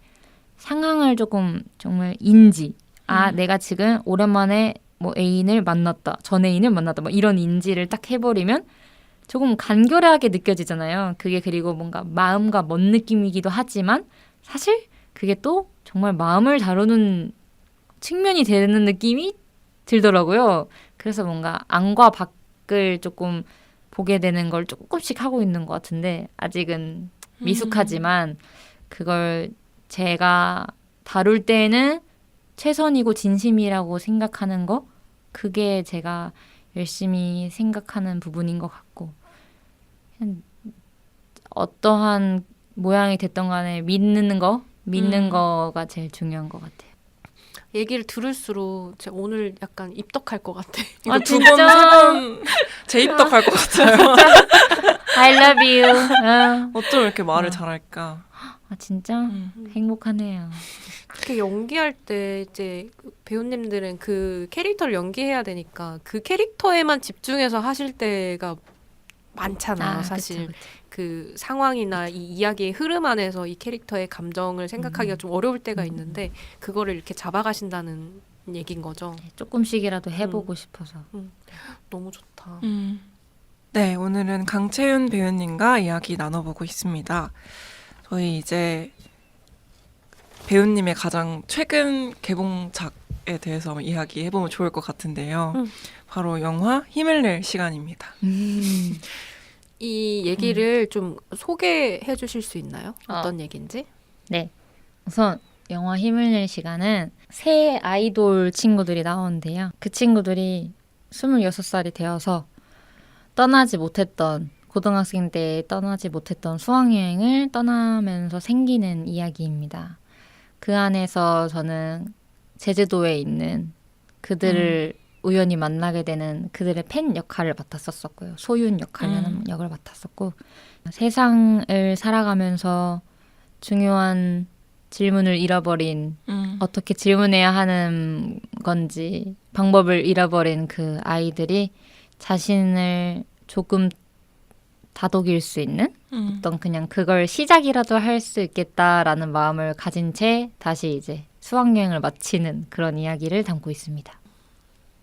상황을 조금 정말 내가 지금 오랜만에 뭐 애인을 만났다, 전 애인을 만났다, 뭐 이런 인지를 딱 해버리면 조금 간결하게 느껴지잖아요. 그게 그리고 뭔가 마음과 먼 느낌이기도 하지만 사실 그게 또 정말 마음을 다루는 측면이 되는 느낌이 들더라고요. 그래서 뭔가 안과 밖을 조금 보게 되는 걸 조금씩 하고 있는 것 같은데 아직은 미숙하지만 그걸 제가 다룰 때는 최선이고 진심이라고 생각하는 거 그게 제가 열심히 생각하는 부분인 것 같고 어떠한 모양이 됐던 간에 믿는 거가 제일 중요한 것 같아요. 얘기를 들을수록 제가 오늘 약간 입덕할 것 같아. 이거 두 번, 세 번 재입덕할 것 같아요. I love you. 어쩜 이렇게 말을 잘할까? 아 진짜 행복하네요. 그렇게 연기할 때 이제 배우님들은 그 캐릭터를 연기해야 되니까 그 캐릭터에만 집중해서 하실 때가 많잖아요. 사실 그쵸. 그 상황이나 이 이야기의 흐름 안에서 이 캐릭터의 감정을 생각하기가 좀 어려울 때가 있는데 그거를 이렇게 잡아가신다는 얘긴 거죠. 조금씩이라도 해보고 싶어서. 너무 좋다. 네, 오늘은 강채윤 배우님과 이야기 나눠보고 있습니다. 저희 이제 배우님의 가장 최근 개봉작에 대해서 한번 이야기해보면 좋을 것 같은데요. 바로 영화 힘을 낼 시간입니다. 이 얘기를 좀 소개해 주실 수 있나요? 어떤 얘기인지? 네. 우선 영화 힘을 낼 시간은 새 아이돌 친구들이 나오는데요. 그 친구들이 26살이 되어서 떠나지 못했던 고등학생 때 떠나지 못했던 수학여행을 떠나면서 생기는 이야기입니다. 그 안에서 저는 제주도에 있는 그들을 우연히 만나게 되는 그들의 팬 역할을 맡았었고요. 소윤 역할이라는 역을 맡았었고 세상을 살아가면서 중요한 질문을 잃어버린 어떻게 질문해야 하는 건지 방법을 잃어버린 그 아이들이 자신을 조금 다독일 수 있는 어떤 그냥 그걸 시작이라도 할 수 있겠다라는 마음을 가진 채 다시 이제 수학여행을 마치는 그런 이야기를 담고 있습니다.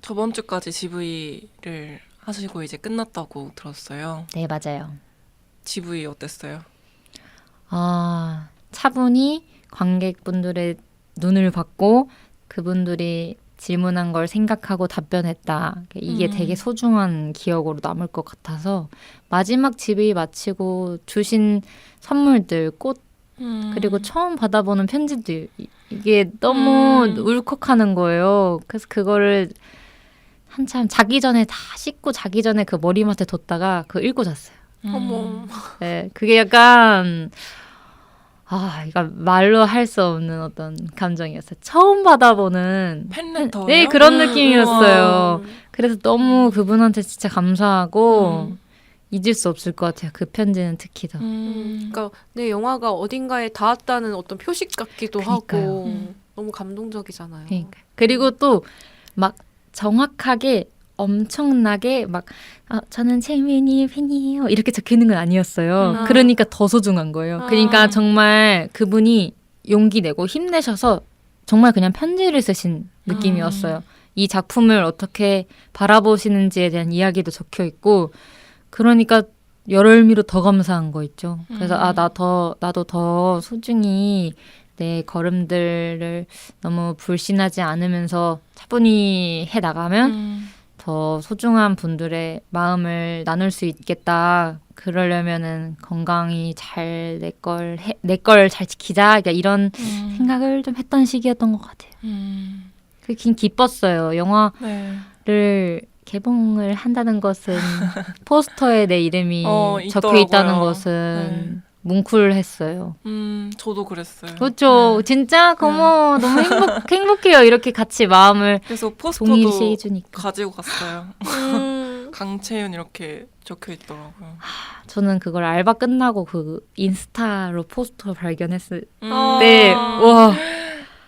저번 주까지 GV를 하시고 이제 끝났다고 들었어요. 네, 맞아요. GV 어땠어요? 아, 차분히 관객분들의 눈을 받고 그분들이 질문한 걸 생각하고 답변했다. 이게 되게 소중한 기억으로 남을 것 같아서 마지막 GV 마치고 주신 선물들, 꽃 그리고 처음 받아보는 편지들 이게 너무 울컥하는 거예요. 그래서 그거를 한참 자기 전에 다 씻고 자기 전에 그 머리맡에 뒀다가 그거 읽고 잤어요. 어머. 네, 그게 약간 이거 말로 할 수 없는 어떤 감정이었어요. 처음 받아보는 팬레터요? 네, 그런 느낌이었어요. 우와. 그래서 너무 그분한테 진짜 감사하고 잊을 수 없을 것 같아요. 그 편지는 특히 더. 그러니까 내 영화가 어딘가에 닿았다는 어떤 표식 같기도 그러니까요. 하고 너무 감동적이잖아요. 그러니까. 그리고 또 막 정확하게 엄청나게 막 저는 채민이 팬이에요 이렇게 적혀 있는 건 아니었어요. 그러니까 더 소중한 거예요. 그러니까 정말 그분이 용기 내고 힘내셔서 정말 그냥 편지를 쓰신 느낌이었어요. 이 작품을 어떻게 바라보시는지에 대한 이야기도 적혀 있고 그러니까 열의미로 더 감사한 거 있죠. 그래서 나도 더 소중히 내 걸음들을 너무 불신하지 않으면서 차분히 해 나가면 더 소중한 분들의 마음을 나눌 수 있겠다. 그러려면은 건강히 잘 내 걸 잘 지키자. 그러니까 이런 생각을 좀 했던 시기였던 것 같아요. 그긴 기뻤어요. 영화를 개봉을 한다는 것은 포스터에 내 이름이 적혀 있다는 것은 뭉클했어요. 저도 그랬어요. 그렇죠. 진짜 고마워. 너무 행복해요. 이렇게 같이 마음을 그래서 포스터도 동일시 해주니까. 가지고 갔어요. 강채윤 이렇게 적혀 있더라고요. 저는 그걸 알바 끝나고 그 인스타로 포스터 발견했을 아. 때 와.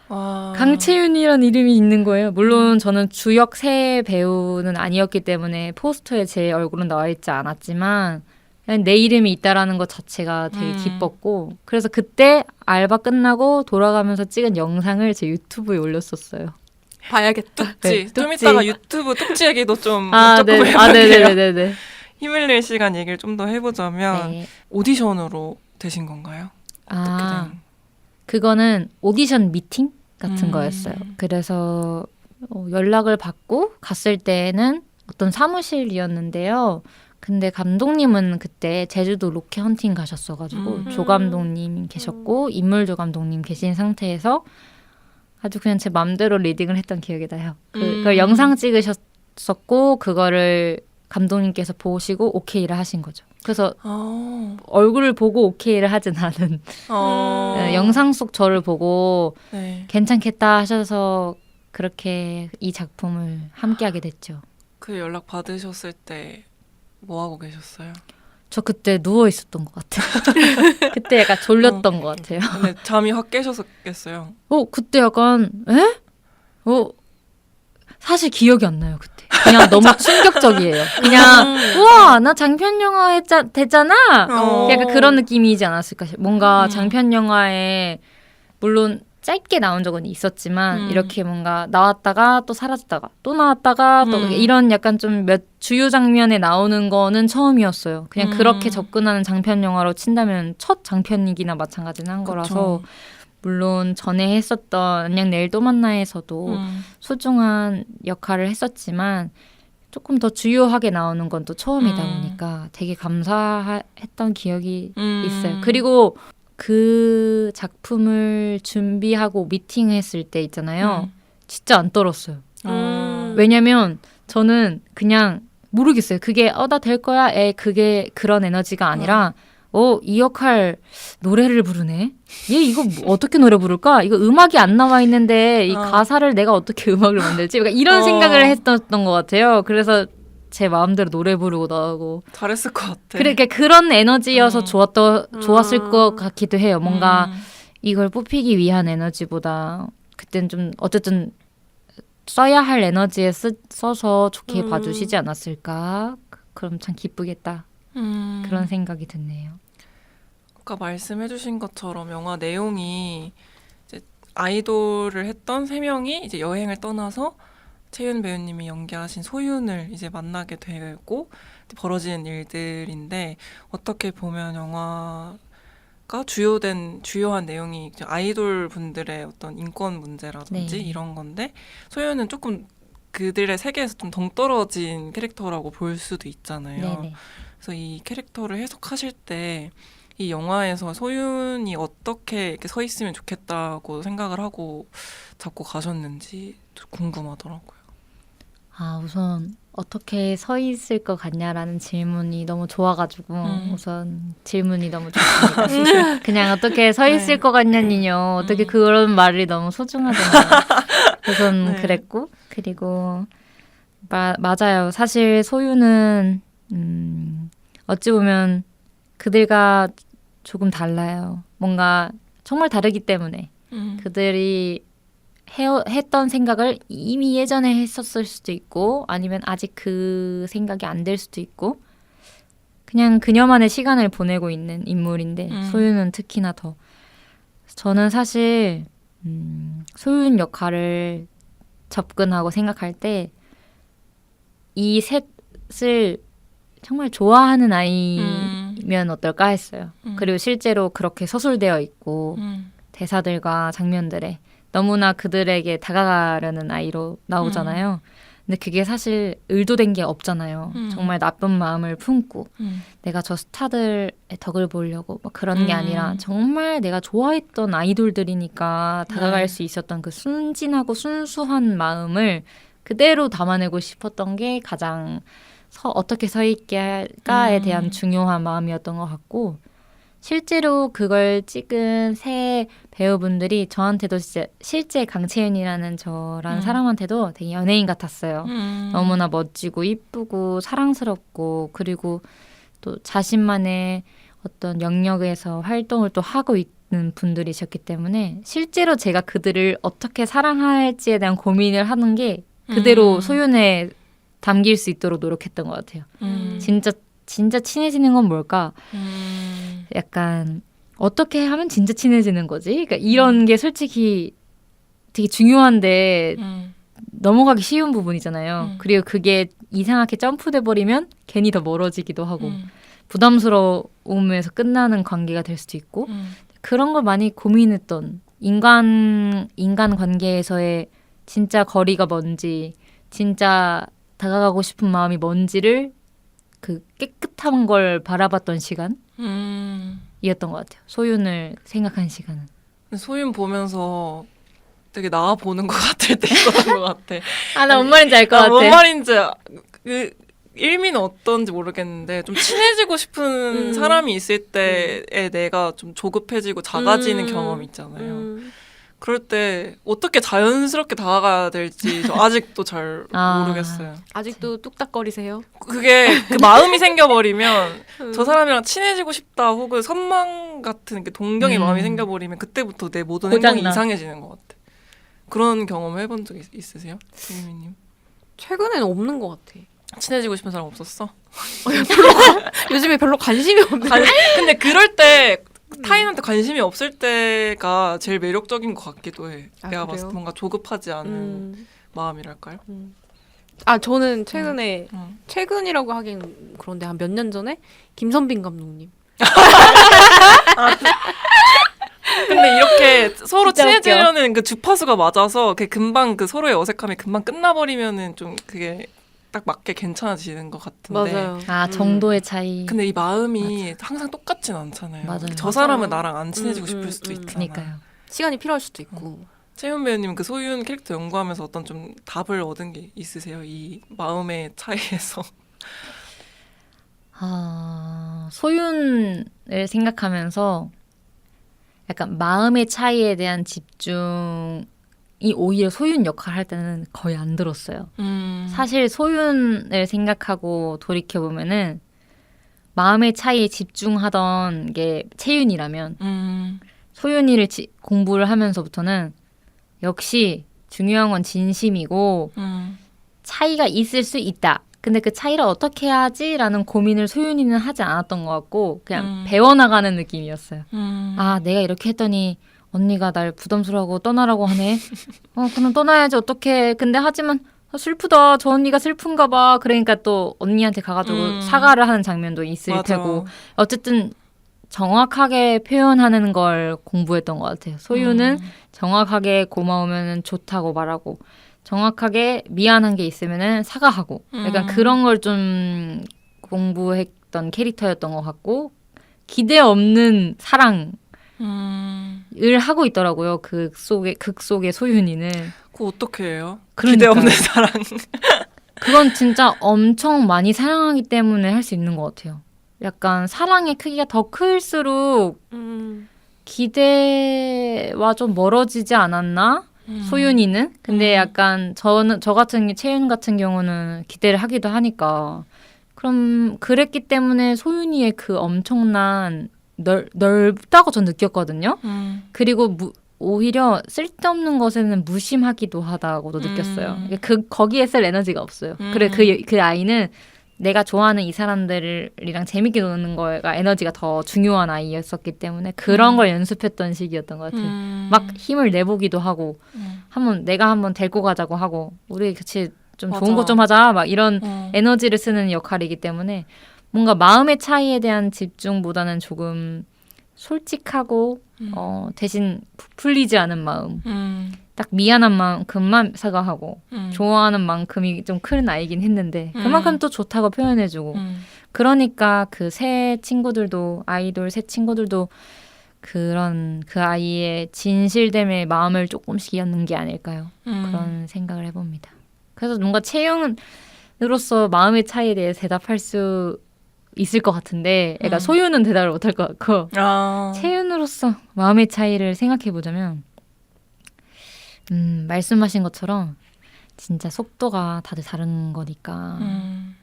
와. 강채윤이란 이름이 있는 거예요. 물론 저는 주역 새 배우는 아니었기 때문에 포스터에 제 얼굴은 나와 있지 않았지만 그냥 내 이름이 있다라는 것 자체가 되게 기뻤고 그래서 그때 알바 끝나고 돌아가면서 찍은 영상을 제 유튜브에 올렸었어요. 봐야겠다. 뚝지. 네, 좀 뚝지. 이따가 유튜브 뚝지 얘기도 좀 조금 해볼게요. 네네네네. 힘을 낼 시간 얘기를 좀 더 해보자면 네. 오디션으로 되신 건가요? 어떻게 된? 그거는 오디션 미팅 같은 거였어요. 그래서 연락을 받고 갔을 때는 어떤 사무실이었는데요. 근데 감독님은 그때 제주도 로케 헌팅 가셨어가지고 조 감독님 계셨고 인물조 감독님 계신 상태에서 아주 그냥 제 맘대로 리딩을 했던 기억이 나요. 그걸 영상 찍으셨었고 그거를 감독님께서 보시고 오케이를 하신 거죠. 그래서 얼굴을 보고 오케이를 하진 않은 영상 속 저를 보고 네. 괜찮겠다 하셔서 그렇게 이 작품을 함께하게 됐죠. 그 연락 받으셨을 때 뭐 하고 계셨어요? 저 그때 누워 있었던 것 같아요. 그때 약간 졸렸던 것 같아요. 근데 잠이 확 깨셨겠어요. 그때 약간 에? 사실 기억이 안 나요 그때. 그냥 너무 충격적이에요. 그냥 우와 나 장편 영화 됐잖아. 약간 그런 느낌이지 않았을까 싶어요. 뭔가 장편 영화에 물론 짧게 나온 적은 있었지만 이렇게 뭔가 나왔다가 또 사라졌다가 또 나왔다가 또 이런 약간 좀 몇 주요 장면에 나오는 거는 처음이었어요. 그냥 그렇게 접근하는 장편 영화로 친다면 첫 장편이기나 마찬가지는 한 거라서 물론 전에 했었던 안녕 내일 또 만나에서도 소중한 역할을 했었지만 조금 더 주요하게 나오는 건 또 처음이다 보니까 되게 감사했던 기억이 있어요. 그리고 그 작품을 준비하고 미팅했을 때 있잖아요. 진짜 안 떨었어요. 왜냐면 저는 그냥 모르겠어요. 그게 나 될 거야. 그게 그런 에너지가 아니라 이 역할 노래를 부르네. 얘 이거 어떻게 노래 부를까? 이거 음악이 안 나와 있는데 이 가사를 내가 어떻게 음악을 만들지? 그러니까 이런 생각을 했던 것 같아요. 그래서 제 마음대로 노래 부르고 나오고 잘했을 것 같아. 그러니까 그런 에너지여서 좋았을 것 같기도 해요. 뭔가 이걸 뽑히기 위한 에너지보다 그땐 좀 어쨌든 써야 할 에너지에 써서 좋게 봐주시지 않았을까? 그럼 참 기쁘겠다. 그런 생각이 드네요. 아까 말씀해주신 것처럼 영화 내용이 이제 아이돌을 했던 3명이 이제 여행을 떠나서 채윤 배우님이 연기하신 소윤을 이제 만나게 되고 벌어지는 일들인데 어떻게 보면 영화가 주요한 내용이 아이돌 분들의 어떤 인권 문제라든지 이런 건데 소윤은 조금 그들의 세계에서 좀 동떨어진 캐릭터라고 볼 수도 있잖아요. 네네. 그래서 이 캐릭터를 해석하실 때 이 영화에서 소윤이 어떻게 이렇게 서 있으면 좋겠다고 생각을 하고 잡고 가셨는지 궁금하더라고요. 우선 어떻게 서 있을 것 같냐라는 질문이 너무 좋아가지고 우선 질문이 너무 좋습니다. 그냥 어떻게 서 있을 것 같냐니요. 어떻게 그런 말이 너무 소중하잖아요. 우선 그랬고 그리고 맞아요. 사실 소유는 어찌 보면 그들과 조금 달라요. 뭔가 정말 다르기 때문에 그들이 했던 생각을 이미 예전에 했었을 수도 있고 아니면 아직 그 생각이 안 될 수도 있고 그냥 그녀만의 시간을 보내고 있는 인물인데 소윤은 특히나 더 저는 사실 소윤 역할을 접근하고 생각할 때 이 셋을 정말 좋아하는 아이면 어떨까 했어요. 그리고 실제로 그렇게 서술되어 있고 대사들과 장면들에 너무나 그들에게 다가가려는 아이로 나오잖아요. 근데 그게 사실 의도된 게 없잖아요. 정말 나쁜 마음을 품고 내가 저 스타들의 덕을 보려고 뭐 그런 게 아니라 정말 내가 좋아했던 아이돌들이니까 다가갈 수 있었던 그 순진하고 순수한 마음을 그대로 담아내고 싶었던 게 가장 어떻게 서 있게 할까에 대한 중요한 마음이었던 것 같고 실제로 그걸 찍은 새 배우분들이 저한테도 진짜 실제 강채윤이라는 저라는 사람한테도 되게 연예인 같았어요. 너무나 멋지고 이쁘고 사랑스럽고 그리고 또 자신만의 어떤 영역에서 활동을 또 하고 있는 분들이셨기 때문에 실제로 제가 그들을 어떻게 사랑할지에 대한 고민을 하는 게 그대로 소윤에 담길 수 있도록 노력했던 것 같아요. 진짜 친해지는 건 뭘까? 약간 어떻게 하면 진짜 친해지는 거지? 그러니까 이런 게 솔직히 되게 중요한데 넘어가기 쉬운 부분이잖아요. 그리고 그게 이상하게 점프돼 버리면 괜히 더 멀어지기도 하고 부담스러움에서 끝나는 관계가 될 수도 있고 그런 걸 많이 고민했던 인간 관계에서의 진짜 거리가 뭔지 진짜 다가가고 싶은 마음이 뭔지를 그 깨끗한 걸 바라봤던 시간이었던 것 같아요. 소윤을 생각한 시간은. 소윤 보면서 되게 나와 보는 것 같을 때 있었던 것 같아. 나 뭔 말인지 알 것 같아. 뭔 말인지 그 일미는 어떤지 모르겠는데 좀 친해지고 싶은 사람이 있을 때에 내가 좀 조급해지고 작아지는 경험이 있잖아요. 그럴 때 어떻게 자연스럽게 다가가야 될지 저 아직도 잘 모르겠어요. 아직도 뚝딱거리세요? 그게 그 마음이 생겨버리면 저 사람이랑 친해지고 싶다 혹은 선망 같은 게 동경의 마음이 음. 생겨버리면 그때부터 내 모든 고장나. 행동이 이상해지는 것 같아. 그런 경험을 해본 적 있으세요? 유미님? 최근에는 없는 것 같아. 친해지고 싶은 사람 없었어? 요즘에 별로 관심이 없네. 근데 그럴 때 타인한테 관심이 없을 때가 제일 매력적인 것 같기도 해. 아, 내가 그래요? 봤을 때 뭔가 조급하지 않은 마음이랄까요? 아 저는 최근에 음. 최근이라고 하긴 그런데 한 몇 년 전에 김선빈 감독님. 근데 이렇게 서로 진짜 친해지려는 그 주파수가 맞아서 그 금방 그 서로의 어색함이 금방 끝나버리면은 좀 그게 딱 맞게 괜찮아지는 것 같은데. 맞아요. 아 정도의 차이. 근데 이 마음이 항상 똑같진 않잖아요. 맞아요. 저 사람은 맞아요. 나랑 안 친해지고 싶을 수도 있잖아. 그니까요. 시간이 필요할 수도 있고. 채윤 배우님 그 소윤 캐릭터 연구하면서 어떤 좀 답을 얻은 게 있으세요? 이 마음의 차이에서. 소윤을 생각하면서 약간 마음의 차이에 대한 집중이 오히려 소윤 역할을 할 때는 거의 안 들었어요. 사실 소윤을 생각하고 돌이켜보면은 마음의 차이에 집중하던 게 채윤이라면 소윤이를 공부를 하면서부터는 역시 중요한 건 진심이고 차이가 있을 수 있다. 근데 그 차이를 어떻게 해야지라는 고민을 소윤이는 하지 않았던 것 같고 그냥 배워나가는 느낌이었어요. 아, 내가 이렇게 했더니 언니가 날 부담스러워하고 떠나라고 하네. 그럼 떠나야지 어떡해. 근데 하지만 슬프다. 저 언니가 슬픈가 봐. 그러니까 또 언니한테 가가지고 사과를 하는 장면도 있을 맞아. 테고 어쨌든 정확하게 표현하는 걸 공부했던 것 같아요. 소유는 정확하게 고마우면 좋다고 말하고 정확하게 미안한 게 있으면은 사과하고 약간 그런 걸 좀 공부했던 캐릭터였던 것 같고 기대 없는 사랑을 하고 있더라고요. 극 속의 소윤이는. 그거 어떻게 해요? 그러니까요. 기대 없는 사랑. 그건 진짜 엄청 많이 사랑하기 때문에 할 수 있는 것 같아요. 약간 사랑의 크기가 더 클수록 기대와 좀 멀어지지 않았나? 소윤이는? 근데 약간 저 같은 채윤 같은 경우는 기대를 하기도 하니까 그럼 그랬기 때문에 소윤이의 그 엄청난 넓다고 전 느꼈거든요. 그리고 오히려 쓸데없는 것에는 무심하기도 하다고도 느꼈어요. 거기에 쓸 에너지가 없어요. 그래 그 아이는 내가 좋아하는 이 사람들이랑 재밌게 노는 거가 에너지가 더 중요한 아이였었기 때문에 그런 걸 연습했던 시기였던 것 같아요. 막 힘을 내보기도 하고 내가 한번 데리고 가자고 하고 우리 같이 좀 맞아. 좋은 것 좀 하자 막 이런 에너지를 쓰는 역할이기 때문에 뭔가 마음의 차이에 대한 집중보다는 조금 솔직하고 대신 풀리지 않은 마음 딱 미안한 만큼만 사과하고 좋아하는 만큼이 좀 큰 아이긴 했는데 그만큼 또 좋다고 표현해주고 그러니까 그 새 친구들도 아이돌 새 친구들도 그런 그 아이의 진실됨의 마음을 조금씩 이었는 게 아닐까요? 그런 생각을 해봅니다. 그래서 뭔가 채용으로서 마음의 차이에 대해 대답할 수 있을 것 같은데 애가 소유는 대답을 못할 것 같고 채윤으로서 마음의 차이를 생각해보자면 말씀하신 것처럼 진짜 속도가 다들 다른 거니까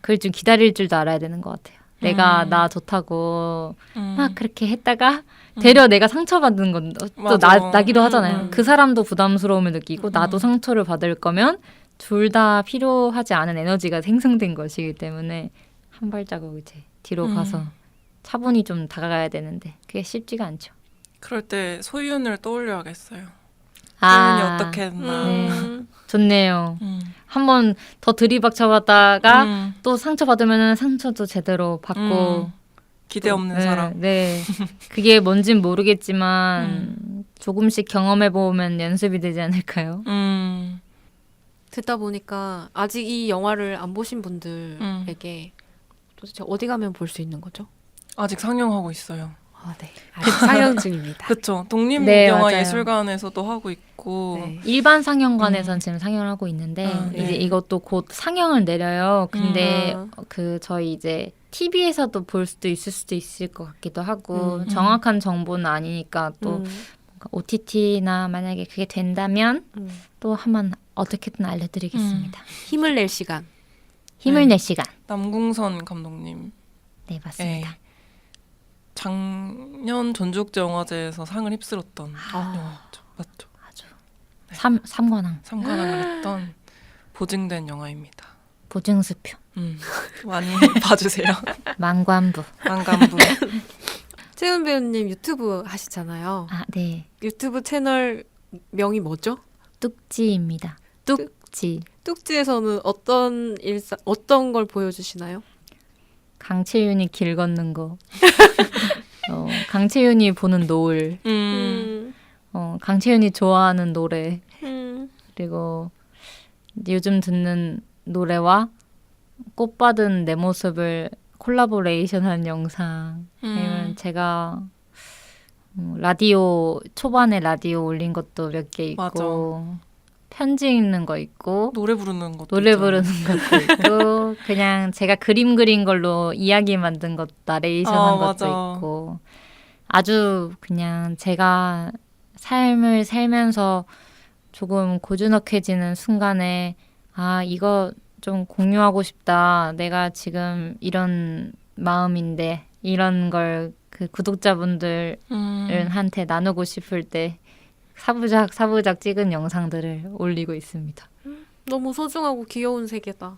그걸 좀 기다릴 줄도 알아야 되는 것 같아요. 내가 나 좋다고 막 그렇게 했다가 되려 내가 상처받는 건 또 나기도 하잖아요. 그 사람도 부담스러움을 느끼고 나도 상처를 받을 거면 둘 다 필요하지 않은 에너지가 생성된 것이기 때문에 한 발자국 이제 뒤로 가서 차분히 좀 다가가야 되는데 그게 쉽지가 않죠. 그럴 때 소윤을 떠올려야겠어요. 소윤이 어떻게 했나. 네. 좋네요. 한번 더 들이박쳐봤다가 또 상처받으면 상처도 제대로 받고 기대 없는 사람. 네. 그게 뭔진 모르겠지만 조금씩 경험해보면 연습이 되지 않을까요? 듣다 보니까 아직 이 영화를 안 보신 분들에게 도대체 어디 가면 볼 수 있는 거죠? 아직 상영하고 있어요. 네. 아직 상영 중입니다. 그렇죠. 독립 네, 영화 맞아요. 예술관에서도 하고 있고. 네. 일반 상영관에선 지금 상영을 하고 있는데 네. 이제 이것도 곧 상영을 내려요. 근데 아. 그 저희 이제 TV에서도 볼 수도 있을 것 같기도 하고 정확한 정보는 아니니까 또 OTT나 만약에 그게 된다면 또 한번 어떻게든 알려드리겠습니다. 힘을 낼 시간. 힘을 네. 낼 시간. 남궁선 감독님. 네, 맞습니다. 네. 작년 전주국제영화제에서 상을 휩쓸었던 영화죠. 맞죠? 아주 네. 삼관왕 상관왕을 했던 보증된 영화입니다. 보증수표 많이 봐주세요. 만관부. 안간부. 채은 배우님 유튜브 하시잖아요. 아, 네. 유튜브 채널 명이 뭐죠? 뚝지입니다. 뚝지. 뚝지에서는 어떤 걸 보여주시나요? 강채윤이 길 걷는 거. 강채윤이 보는 노을. 강채윤이 좋아하는 노래. 그리고 요즘 듣는 노래와 꽃받은 내 모습을 콜라보레이션한 영상. 아니면 제가 라디오 초반에 라디오 올린 것도 몇 개 있고 맞아. 편지 읽는 거 있고 노래 부르는 것도 노래 있잖아요. 부르는 것도 있고 그냥 제가 그림 그린 걸로 이야기 만든 것 나레이션한 것도 맞아. 있고 아주 그냥 제가 삶을 살면서 조금 고즈넉해지는 순간에 아 이거 좀 공유하고 싶다. 내가 지금 이런 마음인데 이런 걸 그 구독자분들한테 나누고 싶을 때 사부작 찍은 영상들을 올리고 있습니다. 너무 소중하고 귀여운 세계다.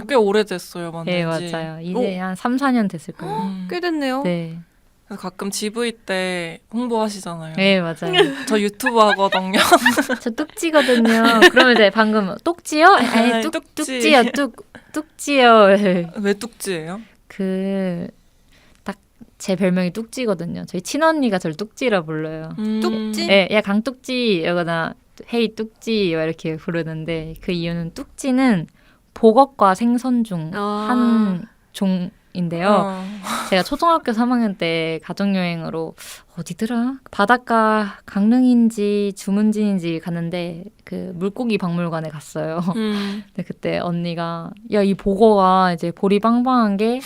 꽤 오래됐어요, 만든 네, 지. 맞아요. 이제 한 3, 4년 됐을 거예요. 꽤 됐네요. 네. 그래서 가끔 GV 때 홍보하시잖아요. 네, 맞아요. 저 유튜브 하거든요. 저 뚝지거든요. 그러면 이제 방금 뚝지요? 아니, 뚝지. 뚝지요. 뚝지요. 왜 뚝지예요? 딱 제 별명이 뚝지거든요. 저희 친언니가 저를 뚝지라 불러요. 뚝지? 예, 야 강뚝지 이러거나 헤이 뚝지 이렇게 부르는데 그 이유는 뚝지는 복업과 생선 중 한 종인데요. 제가 초등학교 3학년 때 가족여행으로 어디더라? 바닷가 강릉인지 주문진인지 갔는데 그 물고기 박물관에 갔어요. 근데 그때 언니가 야, 이 복어가 이제 볼이 빵빵한 게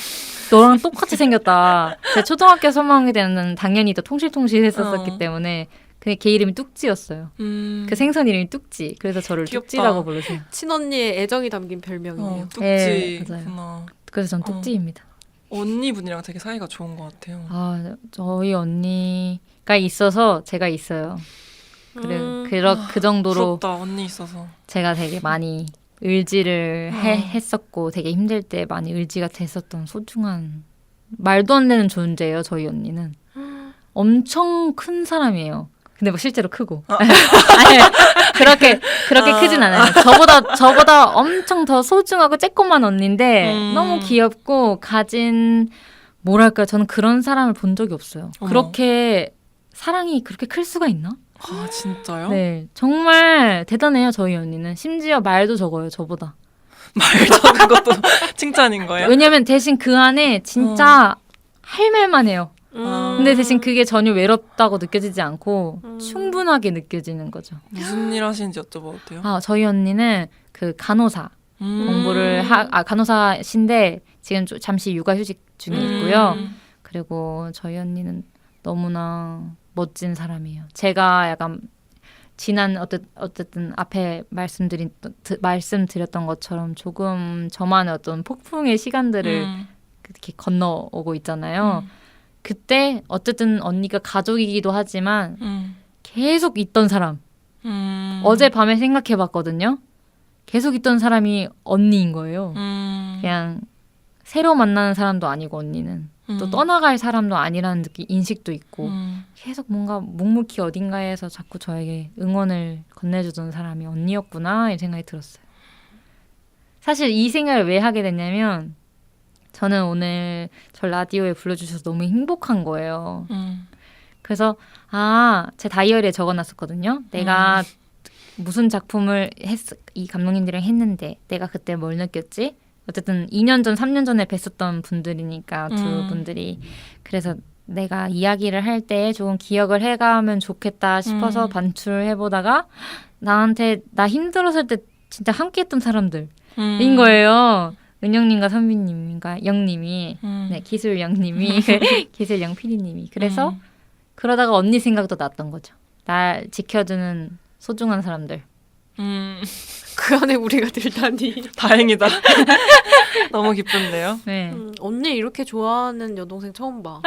너랑 똑같이 생겼다. 제가 초등학교 3학년 때는 당연히 더 통실통실 했었기 때문에 걔 이름이 뚝지였어요. 그 생선 이름이 뚝지. 그래서 저를 귀엽다. 뚝지라고 부르세요. 친언니의 애정이 담긴 별명이네요. 뚝지. 네, 맞아요. 구나. 그래서 전 뚝지입니다. 언니분이랑 되게 사이가 좋은 것 같아요. 아, 저희 언니가 있어서 제가 있어요. 그래, 그 정도로 부럽다, 언니 있어서. 제가 되게 많이 의지를 했었고 되게 힘들 때 많이 의지가 됐었던 소중한 말도 안 되는 존재예요. 저희 언니는 엄청 큰 사람이에요. 근데 뭐 실제로 크고 아니, 그렇게 크진 않아요. 저보다 엄청 더 소중하고 쬐꼬만 언니인데 너무 귀엽고 가진 뭐랄까 저는 그런 사람을 본 적이 없어요. 그렇게 사랑이 그렇게 클 수가 있나? 아, 진짜요? 네, 정말 대단해요. 저희 언니는 심지어 말도 적어요. 저보다. 말 적은 것도 칭찬인 거예요? 왜냐면 대신 그 안에 진짜 할 말만 해요. 근데 대신 그게 전혀 외롭다고 느껴지지 않고 충분하게 느껴지는 거죠. 무슨 일 하시는지 여쭤봐도 돼요? 아, 저희 언니는 그 간호사 공부를 간호사신데 지금 잠시 육아휴직 중에 있고요. 그리고 저희 언니는 너무나 멋진 사람이에요. 제가 약간 어쨌든 앞에 말씀드렸던 것처럼 조금 저만의 어떤 폭풍의 시간들을 이렇게 건너오고 있잖아요. 그때 어쨌든 언니가 가족이기도 하지만 계속 있던 사람. 어젯밤에 생각해봤거든요. 계속 있던 사람이 언니인 거예요. 그냥 새로 만나는 사람도 아니고 언니는. 또 떠나갈 사람도 아니라는 인식도 있고 계속 뭔가 묵묵히 어딘가에서 자꾸 저에게 응원을 건네주던 사람이 언니였구나 이 생각이 들었어요. 사실 이 생각을 왜 하게 됐냐면 저는 오늘 저 라디오에 불러주셔서 너무 행복한 거예요. 그래서 제 다이어리에 적어놨었거든요. 내가 무슨 작품을 이 감독님들이랑 했는데 내가 그때 뭘 느꼈지? 어쨌든 2년 전, 3년 전에 뵀었던 분들이니까 두 분들이. 그래서 내가 이야기를 할 때 조금 기억을 해가면 좋겠다 싶어서 반출해보다가 나 힘들었을 때 진짜 함께했던 사람들인 거예요. 은영님과 선비님과 영님이, 네, 기술 영님이, 기술 영 PD님이. 그래서 그러다가 언니 생각도 났던 거죠. 날 지켜주는 소중한 사람들. 그 안에 우리가 들다니. 다행이다. 너무 기쁜데요? 네. 언니 이렇게 좋아하는 여동생 처음 봐.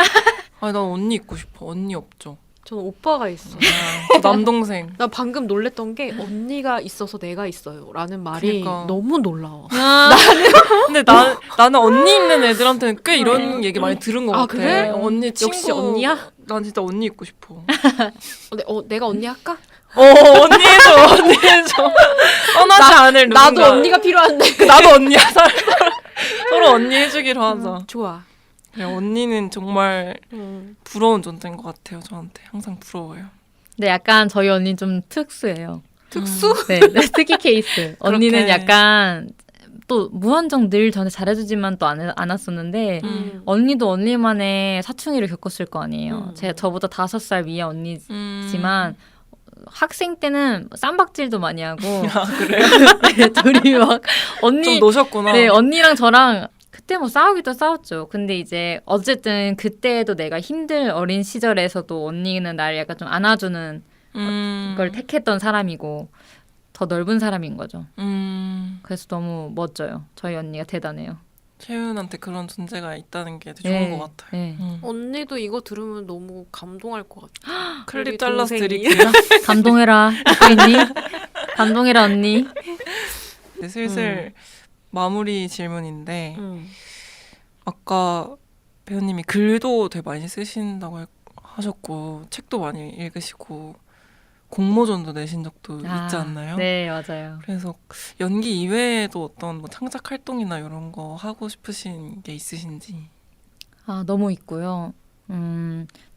아니 난 언니 있고 싶어. 언니 없죠. 저는 오빠가 있어. 남동생. 나 방금 놀랬던 게 언니가 있어서 내가 있어요 라는 말이 그러니까. 너무 놀라워. 근데 나는 언니 있는 애들한테는 꽤 이런 얘기 많이 들은 것 아, 같아. 그래? 언니 친구. 역시 언니야? 난 진짜 언니 있고 싶어. 내가 언니 할까? 언니 해줘. 떠나지 않을 누군가. 나도 언니가 필요한데. 나도 언니야. 서로 언니 해주기로 하자. 좋아. 네, 언니는 정말 부러운 존재인 것 같아요. 저한테 항상 부러워요. 근데 약간 저희 언니 좀 특수해요. 특수? 네, 특이 케이스. 언니는 약간 또 무한정 늘 저한테 잘해주지만 또 안 왔었는데 언니도 언니만의 사춘기를 겪었을 거 아니에요. 저보다 5살 위에 언니지만 학생 때는 쌈박질도 많이 하고. 아, 그래요? 네, 둘이 막 언니 좀 노셨구나. 네, 언니랑 저랑 그때 뭐 싸우기도 싸웠죠. 근데 이제 어쨌든 그때도 내가 힘들 어린 시절에서도 언니는 나를 약간 좀 안아주는 걸 택했던 사람이고 더 넓은 사람인 거죠. 그래서 너무 멋져요. 저희 언니가 대단해요. 채윤한테 그런 존재가 있다는 게 되게 좋은 것 같아요. 네. 언니도 이거 들으면 너무 감동할 것 같아. 클립 우리 잘라서 동생이. 드릴게요. 감동해라. 듣고 있니? 감동해라 언니. 네, 슬슬 마무리 질문인데 음. 아까 배우님이 글도 되게 많이 쓰신다고 하셨고 책도 많이 읽으시고 공모전도 내신 적도 있지 않나요? 네, 맞아요. 그래서 연기 이외에도 어떤 뭐 창작 활동이나 이런 거 하고 싶으신 게 있으신지? 너무 있고요.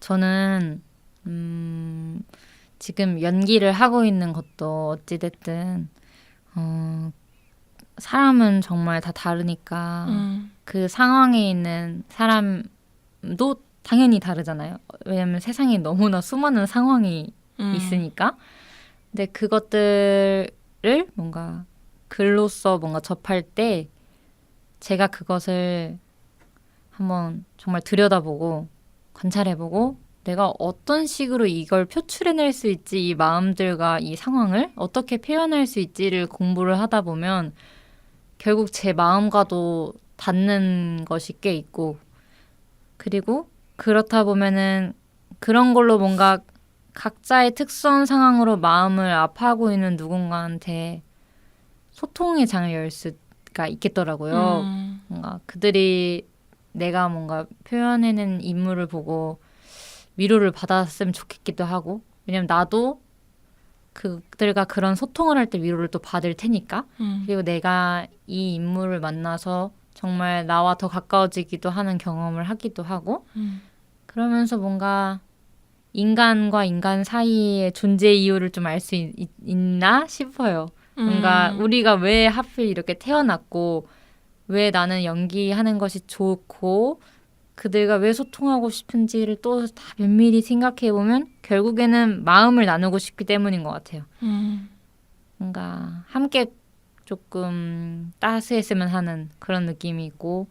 저는 지금 연기를 하고 있는 것도 어찌됐든 사람은 정말 다 다르니까 그 상황에 있는 사람도 당연히 다르잖아요. 왜냐면 세상에 너무나 수많은 상황이 있으니까. 근데 그것들을 뭔가 글로써 뭔가 접할 때 제가 그것을 한번 정말 들여다보고 관찰해보고 내가 어떤 식으로 이걸 표출해낼 수 있지, 이 마음들과 이 상황을 어떻게 표현할 수 있지를 공부를 하다 보면 결국 제 마음과도 닿는 것이 꽤 있고, 그리고 그렇다 보면은 그런 걸로 뭔가 각자의 특수한 상황으로 마음을 아파하고 있는 누군가한테 소통의 장을 열 수가 있겠더라고요. 뭔가 그들이 내가 뭔가 표현해낸 인물을 보고 위로를 받았으면 좋겠기도 하고, 왜냐면 나도 그들과 그런 소통을 할 때 위로를 또 받을 테니까. 그리고 내가 이 인물을 만나서 정말 나와 더 가까워지기도 하는 경험을 하기도 하고, 그러면서 뭔가 인간과 인간 사이의 존재 이유를 좀 알 수 있나 싶어요. 뭔가 우리가 왜 하필 이렇게 태어났고 왜 나는 연기하는 것이 좋고 그들과 왜 소통하고 싶은지를 또 다 면밀히 생각해보면 결국에는 마음을 나누고 싶기 때문인 것 같아요. 뭔가 함께 조금 따스했으면 하는 그런 느낌이 있고,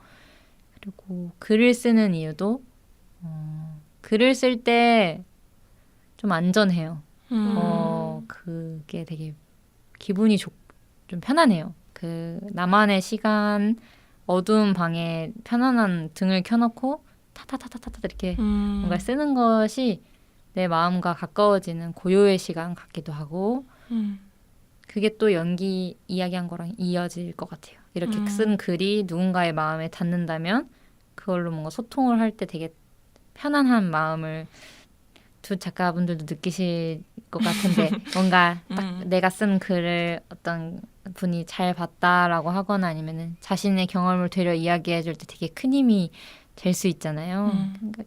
그리고 글을 쓰는 이유도 글을 쓸 때 좀 안전해요. 그게 되게 기분이 좀 편안해요. 그 나만의 시간, 어두운 방에 편안한 등을 켜놓고 타타타타타 이렇게 뭔가 쓰는 것이 내 마음과 가까워지는 고요의 시간 같기도 하고, 그게 또 연기 이야기한 거랑 이어질 것 같아요. 이렇게 쓴 글이 누군가의 마음에 닿는다면 그걸로 뭔가 소통을 할 때 되게 편안한 마음을 두 작가분들도 느끼실 것 같은데 뭔가 딱 내가 쓴 글을 어떤 분이 잘 봤다라고 하거나 아니면은 자신의 경험을 되려 이야기해 줄 때 되게 큰 힘이 될 수 있잖아요. 그러니까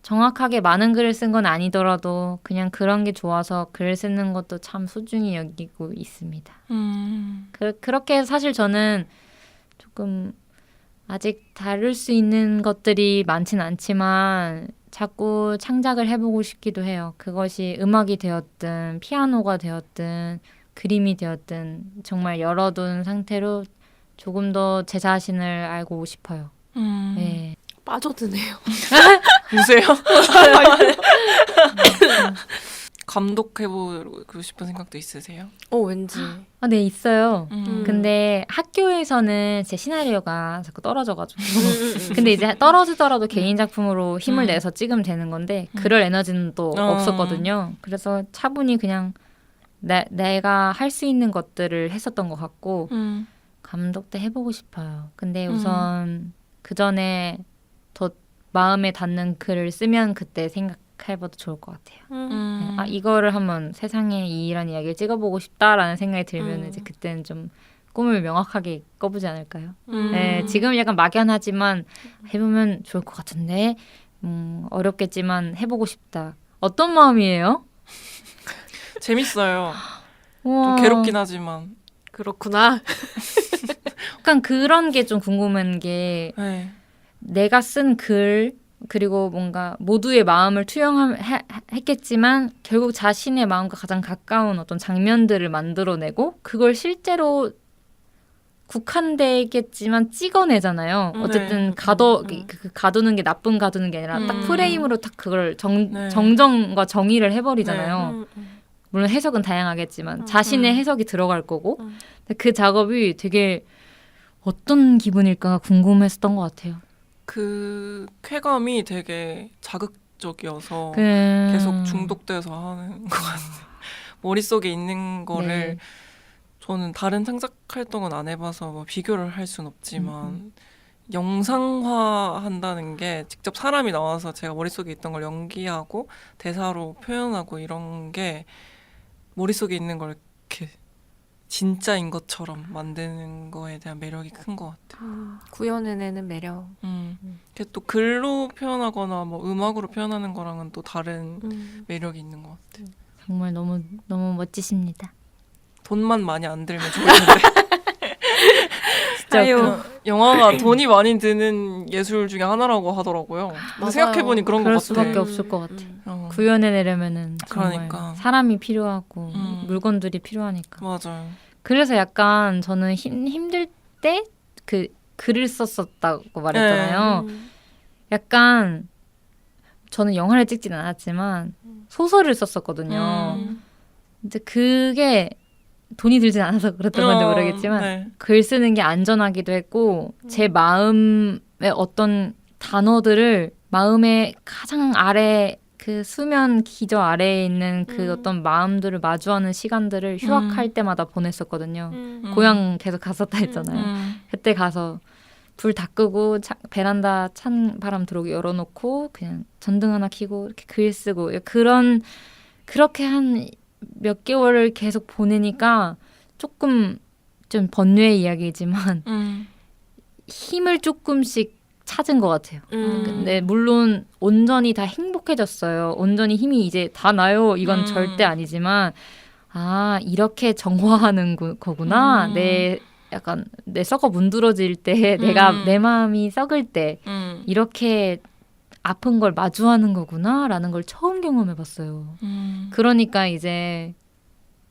정확하게 많은 글을 쓴 건 아니더라도 그냥 그런 게 좋아서 글을 쓰는 것도 참 소중히 여기고 있습니다. 그렇게 해서 사실 저는 조금 아직 다룰 수 있는 것들이 많진 않지만 자꾸 창작을 해보고 싶기도 해요. 그것이 음악이 되었든 피아노가 되었든 그림이 되었든 정말 열어둔 상태로 조금 더 제 자신을 알고 싶어요. 네. 빠져드네요. 우세요? 감독해보고 싶은 생각도 있으세요? 왠지. 아, 네, 있어요. 음. 근데 학교에서는 제 시나리오가 자꾸 떨어져가지고. 근데 이제 떨어지더라도 개인 작품으로 힘을 내서 찍으면 되는 건데, 그럴 에너지는 또 없었거든요. 그래서 차분히 그냥 내가 할 수 있는 것들을 했었던 것 같고, 감독도 해보고 싶어요. 근데 우선 그 전에 더 마음에 닿는 글을 쓰면 그때 생각해봐도 좋을 것 같아요. 네. 아, 이거를 한번 세상에 이런 이야기를 찍어보고 싶다라는 생각이 들면 이제 그때는 좀 꿈을 명확하게 꿔보지 않을까요? 네, 지금 약간 막연하지만 해보면 좋을 것 같은데 어렵겠지만 해보고 싶다. 어떤 마음이에요? 재밌어요. 우와. 좀 괴롭긴 하지만. 그렇구나. 약간 그런 게 좀 궁금한 게 네. 내가 쓴 글 그리고 뭔가 모두의 마음을 투영했겠지만 결국 자신의 마음과 가장 가까운 어떤 장면들을 만들어내고 그걸 실제로 국한되겠지만 찍어내잖아요. 어쨌든 가두는 게 나쁜 가두는 게 아니라 딱 프레임으로 딱 그걸 정정과 정의를 해버리잖아요. 물론 해석은 다양하겠지만 자신의 해석이 들어갈 거고 근데 그 작업이 되게 어떤 기분일까 궁금했었던 것 같아요. 그 쾌감이 되게 자극적이어서 그... 계속 중독돼서 하는 것 같아요. 머릿속에 있는 거를 네. 저는 다른 창작 활동은 안 해봐서 뭐 비교를 할 수는 없지만 영상화 한다는 게 직접 사람이 나와서 제가 머릿속에 있던 걸 연기하고 대사로 표현하고 이런 게 머릿속에 있는 걸 이렇게 진짜인 것처럼 만드는 거에 대한 매력이 큰 것 같아요. 구현해내는 매력. 그게 또 글로 표현하거나 뭐 음악으로 표현하는 거랑은 또 다른 매력이 있는 것 같아요. 정말 너무 너무 멋지십니다. 돈만 많이 안 들면 좋을 텐데. 진짜 영화가 돈이 많이 드는 예술 중에 하나라고 하더라고요. 생각해보니 그런 것 그럴 같아요. 수밖에 없을 것 같아요. 구현해내려면은 정말 그러니까. 사람이 필요하고 물건들이 필요하니까. 맞아요. 그래서 약간 저는 힘들 때 그 글을 썼었다고 말했잖아요. 약간 저는 영화를 찍진 않았지만 소설을 썼었거든요. 근데 그게 돈이 들진 않아서 그랬던 건지 모르겠지만 네. 글 쓰는 게 안전하기도 했고 제 마음의 어떤 단어들을 마음의 가장 아래 그 수면 기저 아래에 있는 그 어떤 마음들을 마주하는 시간들을 휴학할 때마다 보냈었거든요. 고향 계속 갔었다 했잖아요. 그때 가서 불 다 끄고 베란다 찬 바람 들어오게 열어놓고 그냥 전등 하나 켜고 이렇게 글 쓰고 그렇게 한 몇 개월을 계속 보내니까 조금 좀 번뇌의 이야기지만 힘을 조금씩 찾은 것 같아요. 근데 물론 온전히 다 행복해졌어요. 온전히 힘이 이제 다 나요. 이건 절대 아니지만 이렇게 정화하는 거구나. 내 썩어 문드러질 때 내 마음이 썩을 때 이렇게 아픈 걸 마주하는 거구나라는 걸 처음 경험해봤어요. 그러니까 이제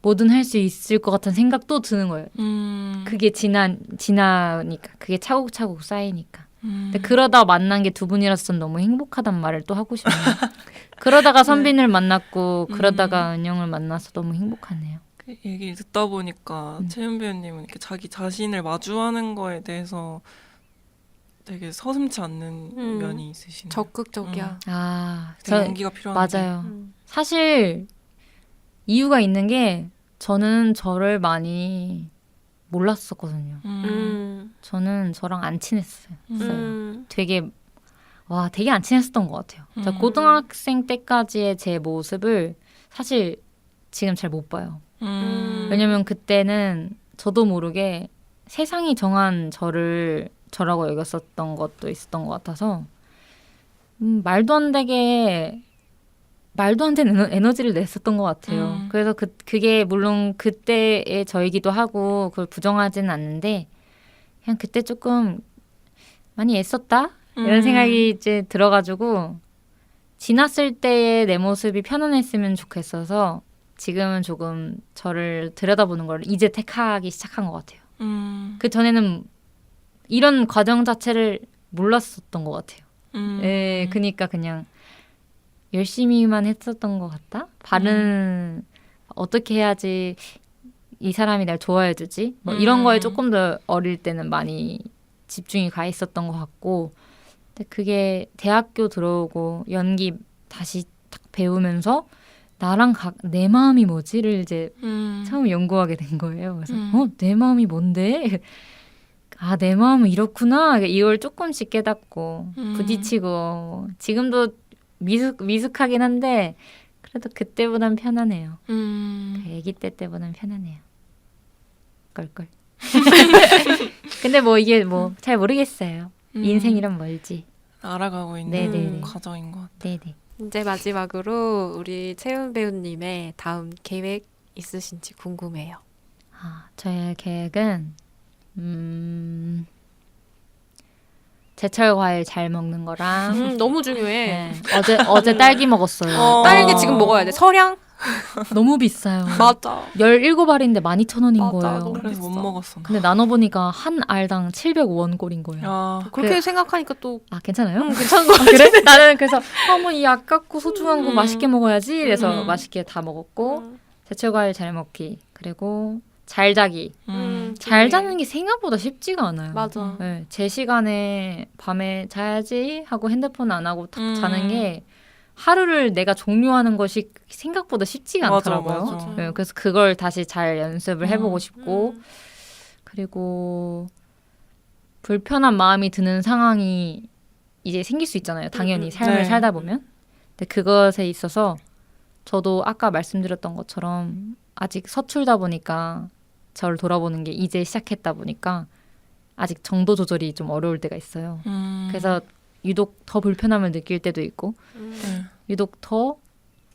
뭐든 할 수 있을 것 같은 생각도 드는 거예요. 그게 지나니까 그게 차곡차곡 쌓이니까. 근데 그러다 만난 게 두 분이라서 전 너무 행복하단 말을 또 하고 싶네요. 그러다가 선빈을 만났고 그러다가 은영을 만나서 너무 행복하네요. 그 얘기를 듣다 보니까 채윤 배우님은 이렇게 자기 자신을 마주하는 거에 대해서 되게 서슴지 않는 면이 있으시네요. 적극적이야. 되게 용기가 필요한데. 맞아요. 사실 이유가 있는 게 저는 저를 많이 몰랐었거든요. 저는 저랑 안 친했어요. 되게 안 친했었던 것 같아요. 저 고등학생 때까지의 제 모습을 사실 지금 잘 못 봐요. 왜냐면 그때는 저도 모르게 세상이 정한 저라고 여겼었던 것도 있었던 것 같아서 말도 안 되는 에너지를 냈었던 것 같아요. 그래서 그게 물론 그때의 저이기도 하고 그걸 부정하지는 않는데 그냥 그때 조금 많이 애썼다 이런 생각이 이제 들어가지고 지났을 때의 내 모습이 편안했으면 좋겠어서 지금은 조금 저를 들여다보는 걸 이제 택하기 시작한 것 같아요. 그 전에는 이런 과정 자체를 몰랐었던 것 같아요. 그러니까 그냥 열심히만 했었던 것 같다? 발은 어떻게 해야지 이 사람이 날 좋아해주지? 뭐 이런 거에 조금 더 어릴 때는 많이 집중이 가 있었던 것 같고, 근데 그게 대학교 들어오고 연기 다시 딱 배우면서 나랑 내 마음이 뭐지를 이제 처음 연구하게 된 거예요. 그래서 내 마음이 뭔데? 아, 내 마음은 이렇구나. 이걸 조금씩 깨닫고 부딪히고 지금도 미숙하긴 한데 그래도 그때보단 편하네요. 그 아기 때보단 편하네요. 껄껄. 근데 뭐 이게 뭐 잘 모르겠어요. 인생이란 멀지. 알아가고 있는 네네네. 과정인 것 같아요. 네네. 이제 마지막으로 우리 채은 배우님의 다음 계획 있으신지 궁금해요. 저의 계획은 제철 과일 잘 먹는 거랑 너무 중요해. 네, 어제 딸기 먹었어요. 딸기 지금 먹어야 돼. 서량? 너무 비싸요. 맞아. 17알인데 12,000원인 맞아, 거예요. 너무 그래서 못 비싸. 먹었어. 근데 나눠보니까 한 알당 705원 꼴인 거예요. 아, 그렇게 생각하니까 또 괜찮아요? 괜찮은 거 그래? 나는 그래서 뭐 이 아깝고 소중한 거 맛있게 먹어야지. 그래서 음. 맛있게 다 먹었고 제철 과일 잘 먹기, 그리고 잘 자기. 좋네. 잘 자는 게 생각보다 쉽지가 않아요. 맞아. 네, 제 시간에 밤에 자야지 하고 핸드폰 안 하고 탁 자는 게 하루를 내가 종료하는 것이 생각보다 쉽지가 맞아, 않더라고요. 맞아. 네, 그래서 그걸 다시 잘 연습을 해보고 싶고, 그리고 불편한 마음이 드는 상황이 이제 생길 수 있잖아요. 당연히 삶을 네. 살다 보면. 근데 그것에 있어서 저도 아까 말씀드렸던 것처럼 아직 서툴다 보니까 저를 돌아보는 게 이제 시작했다 보니까 아직 정도 조절이 좀 어려울 때가 있어요. 그래서 유독 더 불편함을 느낄 때도 있고 유독 더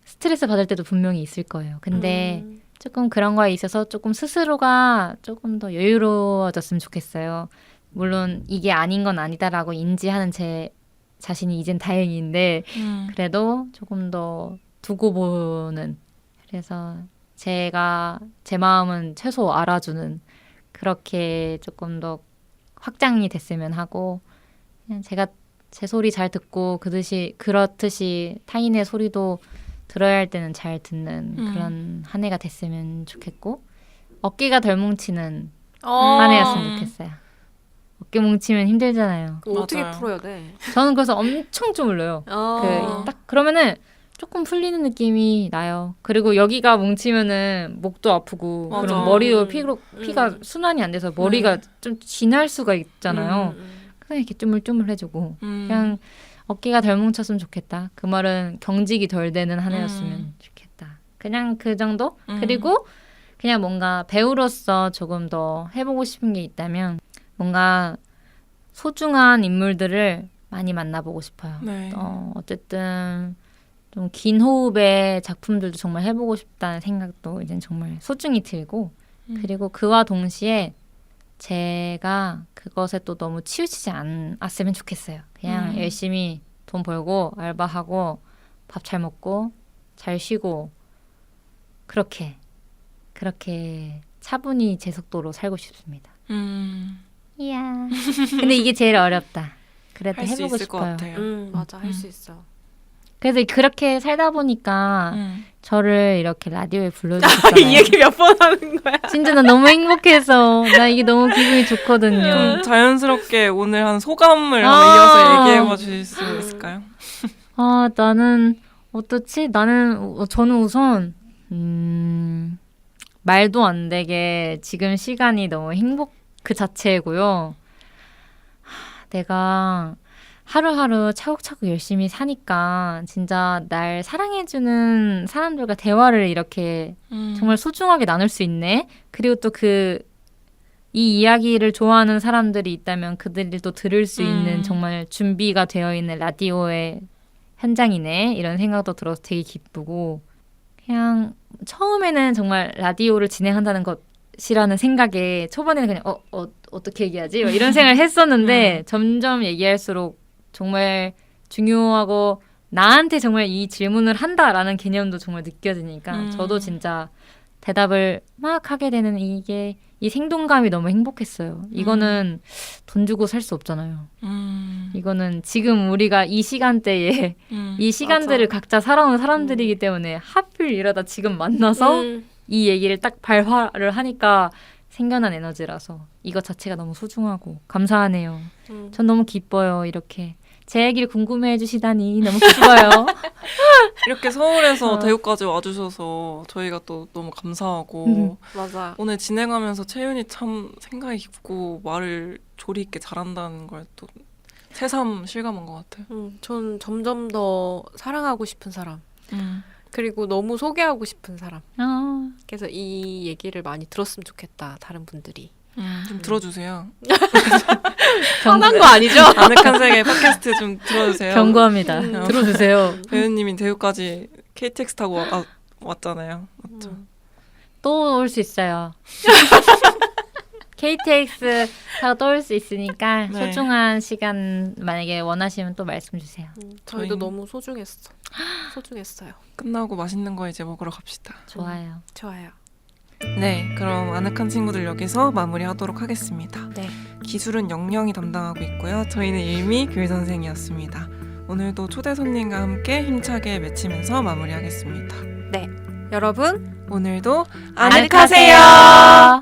스트레스 받을 때도 분명히 있을 거예요. 근데 조금 그런 거에 있어서 조금 스스로가 조금 더 여유로워졌으면 좋겠어요. 물론 이게 아닌 건 아니다라고 인지하는 제 자신이 이젠 다행인데 그래도 조금 더 두고 보는, 그래서 제가 제 마음은 최소 알아주는 그렇게 조금 더 확장이 됐으면 하고, 그냥 제가 제 소리 잘 듣고 그렇듯이 타인의 소리도 들어야 할 때는 잘 듣는 그런 한 해가 됐으면 좋겠고, 어깨가 덜 뭉치는 한 해였으면 좋겠어요. 어깨 뭉치면 힘들잖아요. 그거 어떻게 맞아요. 풀어야 돼? 저는 그래서 엄청 주물러요. 딱 그러면은 조금 풀리는 느낌이 나요. 그리고 여기가 뭉치면은 목도 아프고 맞아. 그럼 머리도 피가 순환이 안 돼서 머리가 좀 진할 수가 있잖아요. 그냥 이렇게 쪼물쪼물해주고 그냥 어깨가 덜 뭉쳤으면 좋겠다. 그 말은 경직이 덜 되는 한 해였으면 좋겠다. 그냥 그 정도? 그리고 그냥 뭔가 배우로서 조금 더 해보고 싶은 게 있다면 뭔가 소중한 인물들을 많이 만나보고 싶어요. 네. 어쨌든 좀 긴 호흡의 작품들도 정말 해보고 싶다는 생각도 이제 정말 소중히 들고, 그리고 그와 동시에 제가 그것에 또 너무 치우치지 않았으면 좋겠어요. 그냥 열심히 돈 벌고 알바하고 밥 잘 먹고 잘 쉬고 그렇게 차분히 제 속도로 살고 싶습니다. 이야. 근데 이게 제일 어렵다. 그래도 할 수 해보고 있을 것 싶어요. 같아요. 맞아, 할 수 있어. 그래서 그렇게 살다 보니까 저를 이렇게 라디오에 불러주셨잖아요. 이 얘기 몇 번 하는 거야? 진짜 나 너무 행복해서 나 이게 너무 기분이 좋거든요. 좀 자연스럽게 오늘 한 소감을 한번 이어서 얘기해봐 주실 수 있을까요? 나는 어떻지? 저는 우선 말도 안 되게 지금 시간이 너무 행복 그 자체고요. 내가 하루하루 차곡차곡 열심히 사니까 진짜 날 사랑해주는 사람들과 대화를 이렇게 정말 소중하게 나눌 수 있네. 그리고 또 이 이야기를 좋아하는 사람들이 있다면 그들이 또 들을 수 있는 정말 준비가 되어 있는 라디오의 현장이네. 이런 생각도 들어서 되게 기쁘고, 그냥 처음에는 정말 라디오를 진행한다는 것이라는 생각에 초반에는 그냥 어떻게 얘기하지? 이런 생각을 했었는데 점점 얘기할수록 정말 중요하고 나한테 정말 이 질문을 한다라는 개념도 정말 느껴지니까 저도 진짜 대답을 막 하게 되는 이 생동감이 너무 행복했어요. 이거는 돈 주고 살 수 없잖아요. 이거는 지금 우리가 이 시간대에 이 시간들을 맞아. 각자 살아온 사람들이기 때문에 하필 이러다 지금 만나서 이 얘기를 딱 발화를 하니까 생겨난 에너지라서 이것 자체가 너무 소중하고 감사하네요. 전 너무 기뻐요. 이렇게 제 얘기를 궁금해해 주시다니 너무 기뻐요. 이렇게 서울에서 어. 대구까지 와주셔서 저희가 또 너무 감사하고 맞아. 오늘 진행하면서 채윤이 참 생각이 깊고 말을 조리 있게 잘한다는 걸 또 새삼 실감한 것 같아요. 전 점점 더 사랑하고 싶은 사람. 그리고 너무 소개하고 싶은 사람. 그래서 이 얘기를 많이 들었으면 좋겠다. 다른 분들이. 좀 들어주세요. 화난 거 아니죠? 아늑한 세계 팟캐스트 좀 들어주세요. 경고합니다. 들어주세요. 배우님이 대구까지 KTX 타고 왔잖아요. 맞죠? 또 올 수 있어요. KTX 타고 또 올 수 있으니까 네. 소중한 시간 만약에 원하시면 또 말씀 주세요. 저희도 저희는- 너무 소중했어. 소중했어요. 끝나고 맛있는 거 이제 먹으러 갑시다. 좋아요. 좋아요. 네, 그럼 아늑한 친구들 여기서 마무리하도록 하겠습니다. 네. 기술은 영영이 담당하고 있고요. 저희는 일미 교회 선생이었습니다. 오늘도 초대 손님과 함께 힘차게 외치면서 마무리하겠습니다. 여러분 오늘도 아늑하세요.